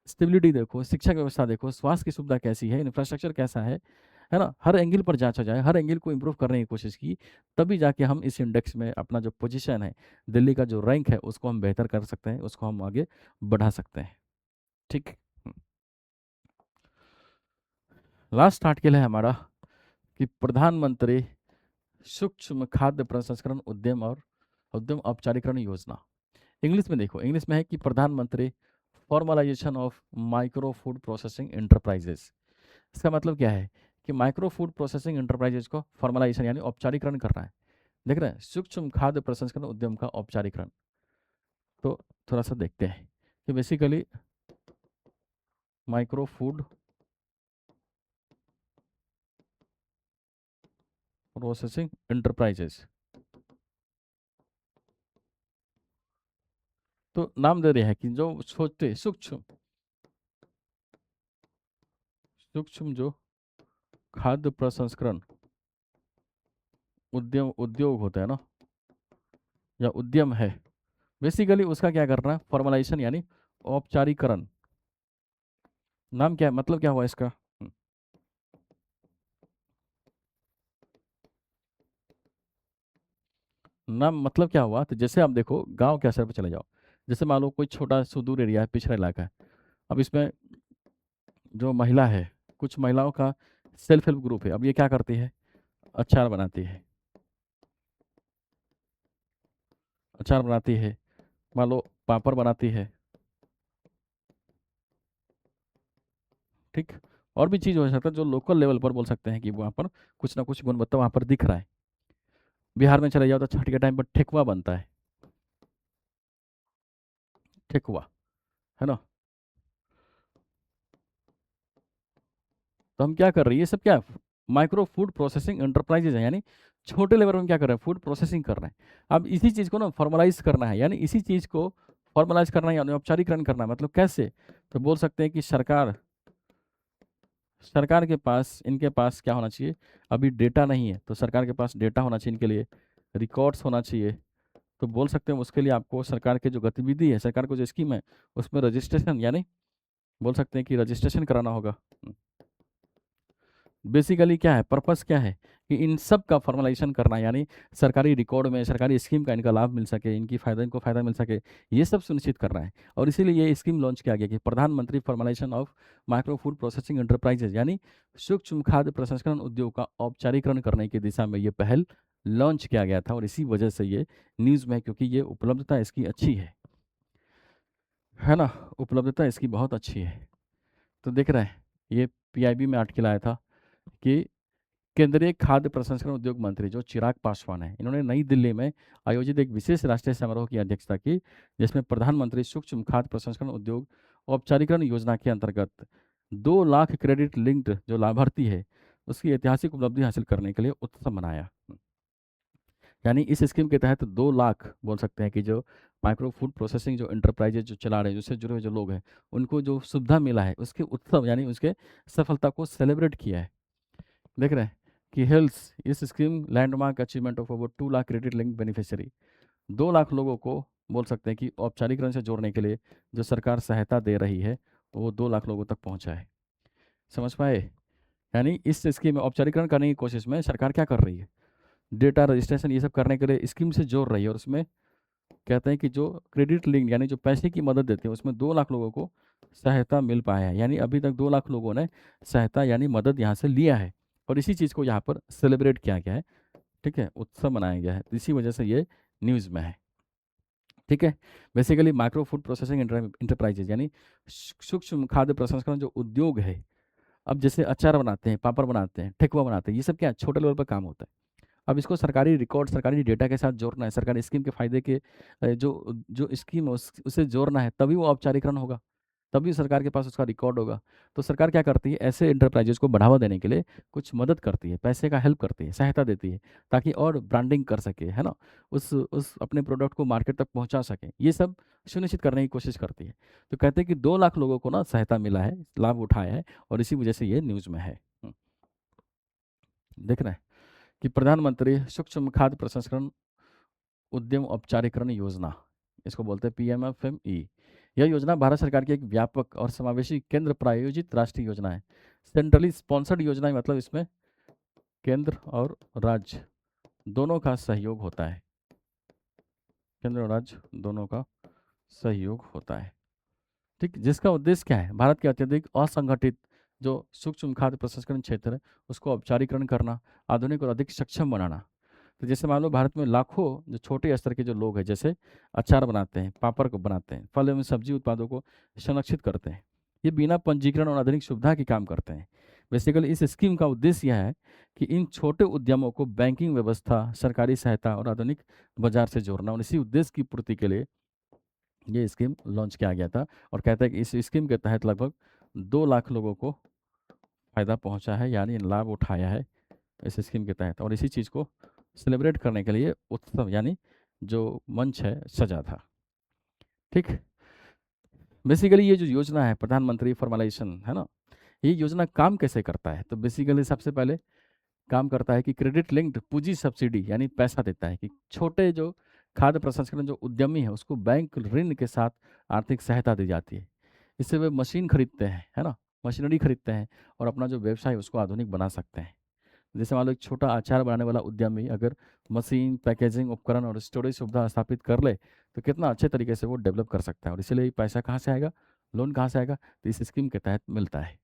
स्टेबिलिटी देखो, शिक्षा व्यवस्था देखो, स्वास्थ्य की सुविधा कैसी है, इंफ्रास्ट्रक्चर कैसा है ना। हर एंगल पर जांचा जाए, हर एंगल को इम्प्रूव करने की कोशिश की, तभी जाके हम इस इंडेक्स में अपना जो पोजीशन है, दिल्ली का जो रैंक है, उसको हम बेहतर कर सकते हैं, उसको हम आगे बढ़ा सकते हैं। ठीक। लास्ट आर्टिकल है हमारा कि प्रधानमंत्री सूक्ष्म खाद्य प्रसंस्करण उद्यम और उद्यम औपचारिकरण योजना। इंग्लिश में देखो, इंग्लिश में है कि प्रधानमंत्री formalisation of micro food processing enterprises. इसका मतलब क्या है कि माइक्रो फूड प्रोसेसिंग एंटरप्राइजेस को फॉर्मलाइजेशन यानी औपचारिकरण करना है। देख रहे हैं, सूक्ष्म खाद्य प्रसंस्करण उद्यम का औपचारिकरण। तो थोड़ा सा देखते हैं कि basically micro food processing enterprises, तो नाम दे रहे हैं कि जो छोटे सूक्ष्म सूक्ष्म जो खाद्य प्रसंस्करण उद्योग होता है ना, या उद्यम है, बेसिकली उसका क्या करना है, फॉर्मलाइजेशन यानी औपचारिकरण, नाम क्या है, मतलब क्या हुआ इसका? नाम मतलब क्या हुआ? तो जैसे आप देखो गांव के स्तर पर चले जाओ, जैसे मान लो कोई छोटा सुदूर एरिया है, पिछड़ा इलाका है। अब इसमें जो महिला है, कुछ महिलाओं का सेल्फ हेल्प ग्रुप है। अब ये क्या करती है? अचार बनाती है, अचार बनाती है, मान लो पापड़ बनाती है, ठीक। और भी चीज़ हो सकता है जो लोकल लेवल पर बोल सकते हैं कि वहाँ पर कुछ ना कुछ गुणवत्ता वहाँ पर दिख रहा है। बिहार में चले जाओ तो छठ के टाइम पर ठेकुआ बनता है, ठेकुआ, है ना। तो हम क्या कर रहे हैं, ये सब क्या माइक्रो फूड प्रोसेसिंग एंटरप्राइजेज है, यानी छोटे लेवल में क्या कर रहे हैं, फूड प्रोसेसिंग कर रहे हैं। अब इसी चीज़ को ना फॉर्मलाइज करना है, यानी इसी चीज़ को फॉर्मलाइज करना है, यानी औपचारिकरण करना है। मतलब कैसे? तो बोल सकते हैं कि सरकार सरकार के पास, इनके पास क्या होना चाहिए, अभी डेटा नहीं है तो सरकार के पास डेटा होना चाहिए, इनके लिए रिकॉर्ड्स होना चाहिए। तो बोल सकते हैं उसके लिए आपको सरकार के जो गतिविधि है, सरकार को जो स्कीम है, उसमें रजिस्ट्रेशन, यानी बोल सकते हैं कि रजिस्ट्रेशन कराना होगा। बेसिकली क्या है, पर्पस क्या है, कि इन सब का फॉर्मलाइजेशन करना, यानी सरकारी रिकॉर्ड में सरकारी स्कीम का इनका लाभ मिल सके, इनको फायदा मिल सके, ये सब सुनिश्चित करना है। और इसीलिए ये स्कीम लॉन्च किया गया कि प्रधानमंत्री formalisation of micro food processing enterprises, यानी सूक्ष्म खाद्य प्रसंस्करण उद्योग का औपचारिकरण करने की दिशा में ये पहल लॉन्च किया गया था। और इसी वजह से ये न्यूज़ में है, क्योंकि ये उपलब्धता इसकी अच्छी है ना, उपलब्धता इसकी बहुत अच्छी है। तो देख रहे हैं, ये पीआईबी में आर्टिकल आया था कि केंद्रीय खाद्य प्रसंस्करण उद्योग मंत्री जो चिराग पासवान है, इन्होंने नई दिल्ली में आयोजित एक विशेष राष्ट्रीय समारोह की अध्यक्षता की, जिसमें प्रधानमंत्री सूक्ष्म खाद्य प्रसंस्करण उद्योग औपचारिकरण योजना के अंतर्गत 2 लाख क्रेडिट लिंक्ड जो लाभार्थी है, उसकी ऐतिहासिक उपलब्धि हासिल करने के लिए उत्सव मनाया। यानी इस स्कीम के तहत 2 लाख बोल सकते हैं कि जो माइक्रो फूड प्रोसेसिंग जो एंटरप्राइजेज जो चला रहे हैं, जिससे जुड़े हुए जो लोग हैं, उनको जो सुविधा मिला है, उसके उत्सव यानी उसके सफलता को सेलिब्रेट किया है। देख रहे हैं कि हेल्थ इस scheme landmark achievement of over 2 lakh credit link beneficiary, 2 lakh लोगों को बोल सकते हैं कि औपचारिकरण से जोड़ने के लिए जो सरकार सहायता दे रही है, वो 2 लाख लोगों तक पहुंचा है। समझ पाए? यानी इस स्कीम में औपचारिकरण करने की कोशिश में सरकार क्या कर रही है, डेटा रजिस्ट्रेशन ये सब करने के लिए स्कीम से जोड़ रही है। और उसमें कहते हैं कि जो क्रेडिट लिंक यानी जो पैसे की मदद देते हैं, उसमें 2 लाख लोगों को सहायता मिल पाया है। यानी अभी तक 2 लाख लोगों ने सहायता यानी मदद यहाँ से लिया है। और इसी चीज़ को यहाँ पर सेलिब्रेट किया गया है, ठीक है, उत्सव मनाया गया है। तो इसी वजह से ये न्यूज़ में है, ठीक है। Basically micro food processing enterprises यानी सूक्ष्म खाद्य प्रसंस्करण जो उद्योग है। अब जैसे अचार बनाते हैं, पापड़ बनाते हैं, ठेकुआ बनाते हैं, ये सब क्या छोटे लेवल पर काम होता है। अब इसको सरकारी रिकॉर्ड, सरकारी डेटा के साथ जोड़ना है, सरकारी स्कीम के फायदे के जो जो स्कीम है उसे जोड़ना है, तभी वो औपचारिकरण होगा, तभी सरकार के पास उसका रिकॉर्ड होगा। तो सरकार क्या करती है, ऐसे इंटरप्राइजेज को बढ़ावा देने के लिए कुछ मदद करती है, पैसे का हेल्प करती है, सहायता देती है, ताकि और ब्रांडिंग कर सके, है ना, उस अपने प्रोडक्ट को मार्केट तक पहुंचा सके, ये सब सुनिश्चित करने की कोशिश करती है। तो कहते हैं कि 2 लाख लोगों को ना सहायता मिला है, लाभ उठाया है, और इसी वजह से ये न्यूज़ में है। देख रहे हैं कि प्रधानमंत्री सूक्ष्म खाद्य प्रसंस्करण उद्यम औपचारिकरण योजना, इसको बोलते हैं PMFME। यह योजना भारत सरकार की एक व्यापक और समावेशी केंद्र प्रायोजित राष्ट्रीय योजना है। सेंट्रली स्पॉन्सर्ड योजना है, मतलब इसमें केंद्र और राज्य दोनों का सहयोग होता है, केंद्र और राज्य दोनों का सहयोग होता है, ठीक। जिसका उद्देश्य क्या है, भारत के अत्यधिक असंगठित जो सूक्ष्म खाद्य प्रसंस्करण क्षेत्र है, उसको औपचारिकरण करना, आधुनिक और अधिक सक्षम बनाना। तो जैसे मान लो भारत में लाखों जो छोटे स्तर के जो लोग हैं, जैसे अचार बनाते हैं, पापड़ को बनाते हैं, फल एवं सब्जी उत्पादों को संरक्षित करते हैं, ये बिना पंजीकरण और आधुनिक सुविधा के काम करते हैं। बेसिकली इस स्कीम का उद्देश्य यह है कि इन छोटे उद्यमों को बैंकिंग व्यवस्था, सरकारी सहायता और आधुनिक बाजार से जोड़ना, और इसी उद्देश्य की पूर्ति के लिए ये स्कीम लॉन्च किया गया था। और कहता है कि इस स्कीम के तहत लगभग 2 लाख लोगों को फायदा पहुंचा है, यानी लाभ उठाया है इस स्कीम के तहत। और इसी चीज़ को सेलिब्रेट करने के लिए उत्सव यानी जो मंच है सजा था, ठीक। बेसिकली ये जो योजना है प्रधानमंत्री फॉर्मलाइजेशन, है ना, ये योजना काम कैसे करता है? तो बेसिकली सबसे पहले काम करता है कि क्रेडिट लिंक्ड पूंजी सब्सिडी यानी पैसा देता है, कि छोटे जो खाद्य प्रसंस्करण जो उद्यमी है उसको बैंक ऋण के साथ आर्थिक सहायता दी जाती है। इससे वे मशीन खरीदते हैं, है ना? मशीनरी खरीदते हैं और अपना जो व्यवसाय है उसको आधुनिक बना सकते हैं। जैसे मान लो एक छोटा अचार बनाने वाला उद्यमी अगर मशीन, पैकेजिंग उपकरण और स्टोरेज सुविधा स्थापित कर ले, तो कितना अच्छे तरीके से वो डेवलप कर सकता है। और इसीलिए पैसा कहाँ से आएगा, लोन कहाँ से आएगा, तो इस स्कीम के तहत मिलता है।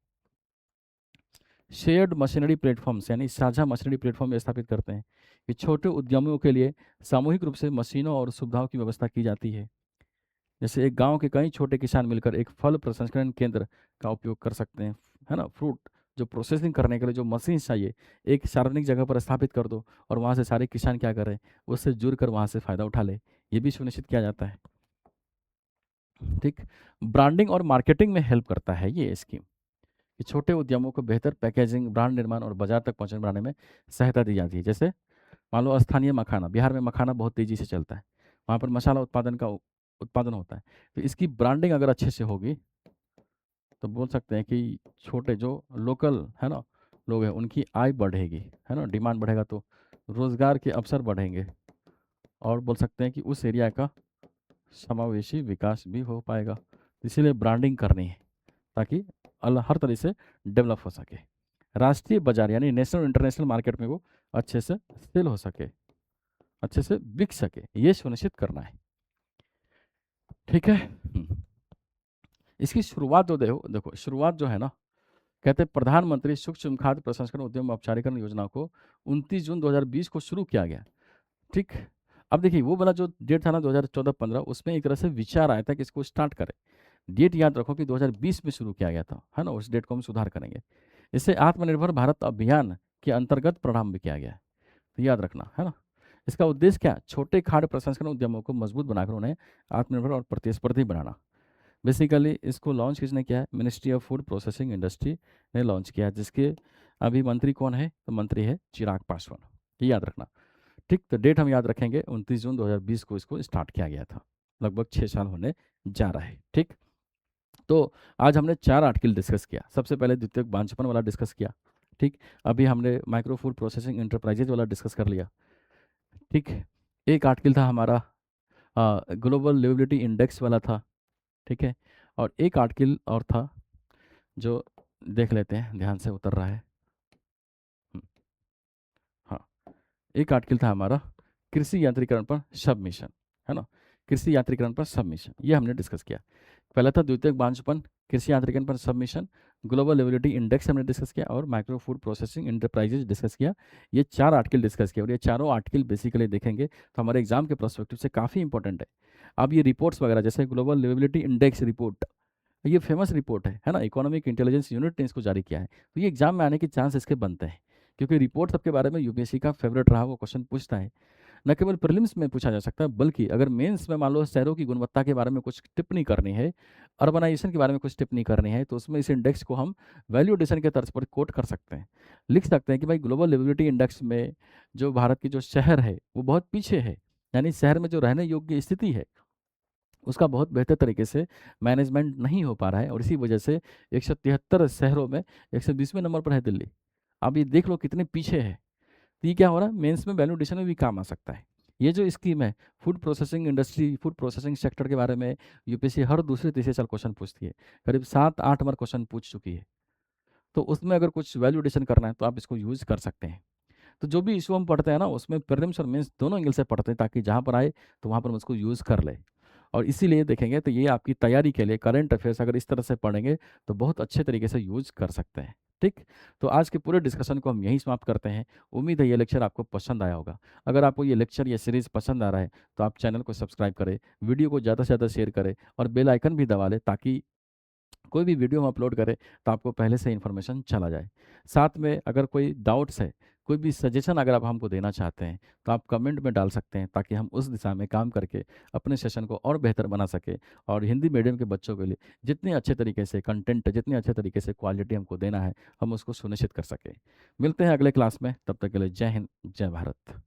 शेयर्ड मशीनरी प्लेटफॉर्म्स यानी साझा मशीनरी प्लेटफॉर्म स्थापित करते हैं। ये छोटे उद्यमियों के लिए सामूहिक रूप से मशीनों और सुविधाओं की व्यवस्था की जाती है। जैसे एक गांव के कई छोटे किसान मिलकर एक फल प्रसंस्करण केंद्र का उपयोग कर सकते हैं, है ना? फ्रूट जो प्रोसेसिंग करने के लिए जो मशीन चाहिए, एक सार्वजनिक जगह पर स्थापित कर दो और वहाँ से सारे किसान क्या करें, उससे जुड़कर वहाँ से फ़ायदा उठा ले। ये भी सुनिश्चित किया जाता है। ठीक। ब्रांडिंग और मार्केटिंग में हेल्प करता है ये स्कीम, कि छोटे उद्यमों को बेहतर पैकेजिंग, ब्रांड निर्माण और बाजार तक पहुँचने बढ़ाने में सहायता दी जाती है। जैसे मान लो स्थानीय मखाना, बिहार में मखाना बहुत तेज़ी से चलता है, वहाँ पर मसाला उत्पादन होता है। तो इसकी ब्रांडिंग अगर अच्छे से होगी तो बोल सकते हैं कि छोटे जो लोकल, है ना, लोग हैं उनकी आय बढ़ेगी, है ना? डिमांड बढ़ेगा तो रोज़गार के अवसर बढ़ेंगे और बोल सकते हैं कि उस एरिया का समावेशी विकास भी हो पाएगा। इसीलिए ब्रांडिंग करनी है ताकि हर तरह से डेवलप हो सके। राष्ट्रीय बाजार यानी नेशनल इंटरनेशनल मार्केट में वो अच्छे से सेल हो सके, अच्छे से बिक सके, ये सुनिश्चित करना है। ठीक है। इसकी शुरुआत जो देखो शुरुआत जो है ना, कहते हैं प्रधानमंत्री सूक्ष्म खाद्य प्रसंस्करण उद्यम औपचारिकरण योजना को 29 जून 2020 को शुरू किया गया। ठीक। अब देखिए वो वाला जो डेट था ना 2014-15, उसमें एक तरह से विचार आया था कि इसको स्टार्ट करें। डेट याद रखो कि 2020 में शुरू किया गया था, है ना? उस डेट को हम सुधार करेंगे। इसे आत्मनिर्भर भारत अभियान के अंतर्गत प्रारंभ किया गया है, तो याद रखना, है ना? इसका उद्देश्य क्या? छोटे खाद्य प्रसंस्करण उद्यमों को मजबूत बनाकर उन्हें आत्मनिर्भर और प्रतिस्पर्धी बनाना। बेसिकली इसको लॉन्च किसने किया है? Ministry of food processing industry ने लॉन्च किया है, जिसके अभी मंत्री कौन है? तो मंत्री है चिराग पासवान, ये याद रखना। ठीक। तो डेट हम याद रखेंगे, 29 जून 2020 को इसको स्टार्ट किया गया था। लगभग 6 साल होने जा रहा है। ठीक। तो आज हमने 4 आर्टिकल डिस्कस किया। सबसे पहले द्वितीयक बांझपन वाला डिस्कस किया। ठीक। अभी हमने माइक्रो फूड प्रोसेसिंग इंटरप्राइजेज वाला डिस्कस कर लिया। ठीक। एक आर्टिकल था हमारा ग्लोबल लिवेबिलिटी इंडेक्स वाला था। ठीक है। और एक आर्टिकल और था जो देख लेते हैं, ध्यान से उतर रहा है। हाँ, एक आर्टिकल था हमारा कृषि यांत्रिकरण पर सबमिशन, है ना? कृषि यांत्रिकरण पर सबमिशन, ये हमने डिस्कस किया। पहला था द्वितीयक बांझपन, कृषि यांत्रिकरण पर सबमिशन, ग्लोबल लेबिलिटी इंडेक्स हमने डिस्कस किया और micro food processing enterprises discuss किया। ये 4 आर्टिकल डिस्कस किया और ये चारों आर्टिकल बेसिकली देखेंगे तो हमारे एग्जाम के पर्सपेक्टिव से काफ़ी इंपॉर्टेंट है। अब ये रिपोर्ट्स वगैरह जैसे ग्लोबल लेबिलिटी इंडेक्स रिपोर्ट, ये फेमस रिपोर्ट है ना? इकोनॉमिक इंटेलिजेंस यूनिट ने इसको जारी किया है, तो ये एग्जाम में आने के चांस इसके बनते हैं, क्योंकि रिपोर्ट सबके बारे में यूपीएससी का फेवरेट रहा, वो क्वेश्चन पूछता है। न केवल प्रीलिम्स में पूछा जा सकता है, बल्कि अगर मेंस में मान लो शहरों की गुणवत्ता के बारे में कुछ टिप्पणी करनी है, अर्बनाइजेशन के बारे में कुछ टिप्पणी करनी है, तो उसमें इस इंडेक्स को हम वैल्यू एडिशन के तर्ज पर कोट कर सकते हैं। लिख सकते हैं कि भाई ग्लोबल लिविलिटी इंडेक्स में जो भारत की जो शहर है वो बहुत पीछे है, यानी शहर में जो रहने योग्य स्थिति है उसका बहुत बेहतर तरीके से मैनेजमेंट नहीं हो पा रहा है और इसी वजह से 173 शहरों में 120वें नंबर पर है दिल्ली। अब ये देख लो कितने पीछे है। तो ये क्या हो रहा है, मेंस में वैल्यू एडिशन में भी काम आ सकता है। ये जो स्कीम है food processing industry, food processing sector के बारे में यूपीएससी हर दूसरे तीसरे साल क्वेश्चन पूछती है, करीब 7-8 बार क्वेश्चन पूछ चुकी है। तो उसमें अगर कुछ वैल्यू एडिशन करना है तो आप इसको यूज़ कर सकते हैं। तो जो भी इशू हम पढ़ते हैं ना उसमें प्रीलिम्स और मेंस दोनों एंगल से पढ़ते हैं, ताकि जहाँ पर आए तो वहाँ पर हम उसको यूज़ कर ले। और इसीलिए देखेंगे तो ये आपकी तैयारी के लिए करंट अफेयर्स अगर इस तरह से पढ़ेंगे तो बहुत अच्छे तरीके से यूज़ कर सकते हैं। ठीक। तो आज के पूरे डिस्कशन को हम यहीं समाप्त करते हैं। उम्मीद है ये लेक्चर आपको पसंद आया होगा। अगर आपको ये लेक्चर या सीरीज़ पसंद आ रहा है तो आप चैनल को सब्सक्राइब करें, वीडियो को ज़्यादा से ज़्यादा शेयर करें और बेल आइकन भी दबा लें, ताकि कोई भी वीडियो हम अपलोड करें तो आपको पहले से इन्फॉर्मेशन चला जाए। साथ में अगर कोई डाउट्स है, कोई भी सजेशन अगर आप हमको देना चाहते हैं तो आप कमेंट में डाल सकते हैं, ताकि हम उस दिशा में काम करके अपने सेशन को और बेहतर बना सकें और हिंदी मीडियम के बच्चों के लिए जितने अच्छे तरीके से कंटेंट, जितने अच्छे तरीके से क्वालिटी हमको देना है हम उसको सुनिश्चित कर सकें। मिलते हैं अगले क्लास में, तब तक के लिए जय हिंद, जय भारत।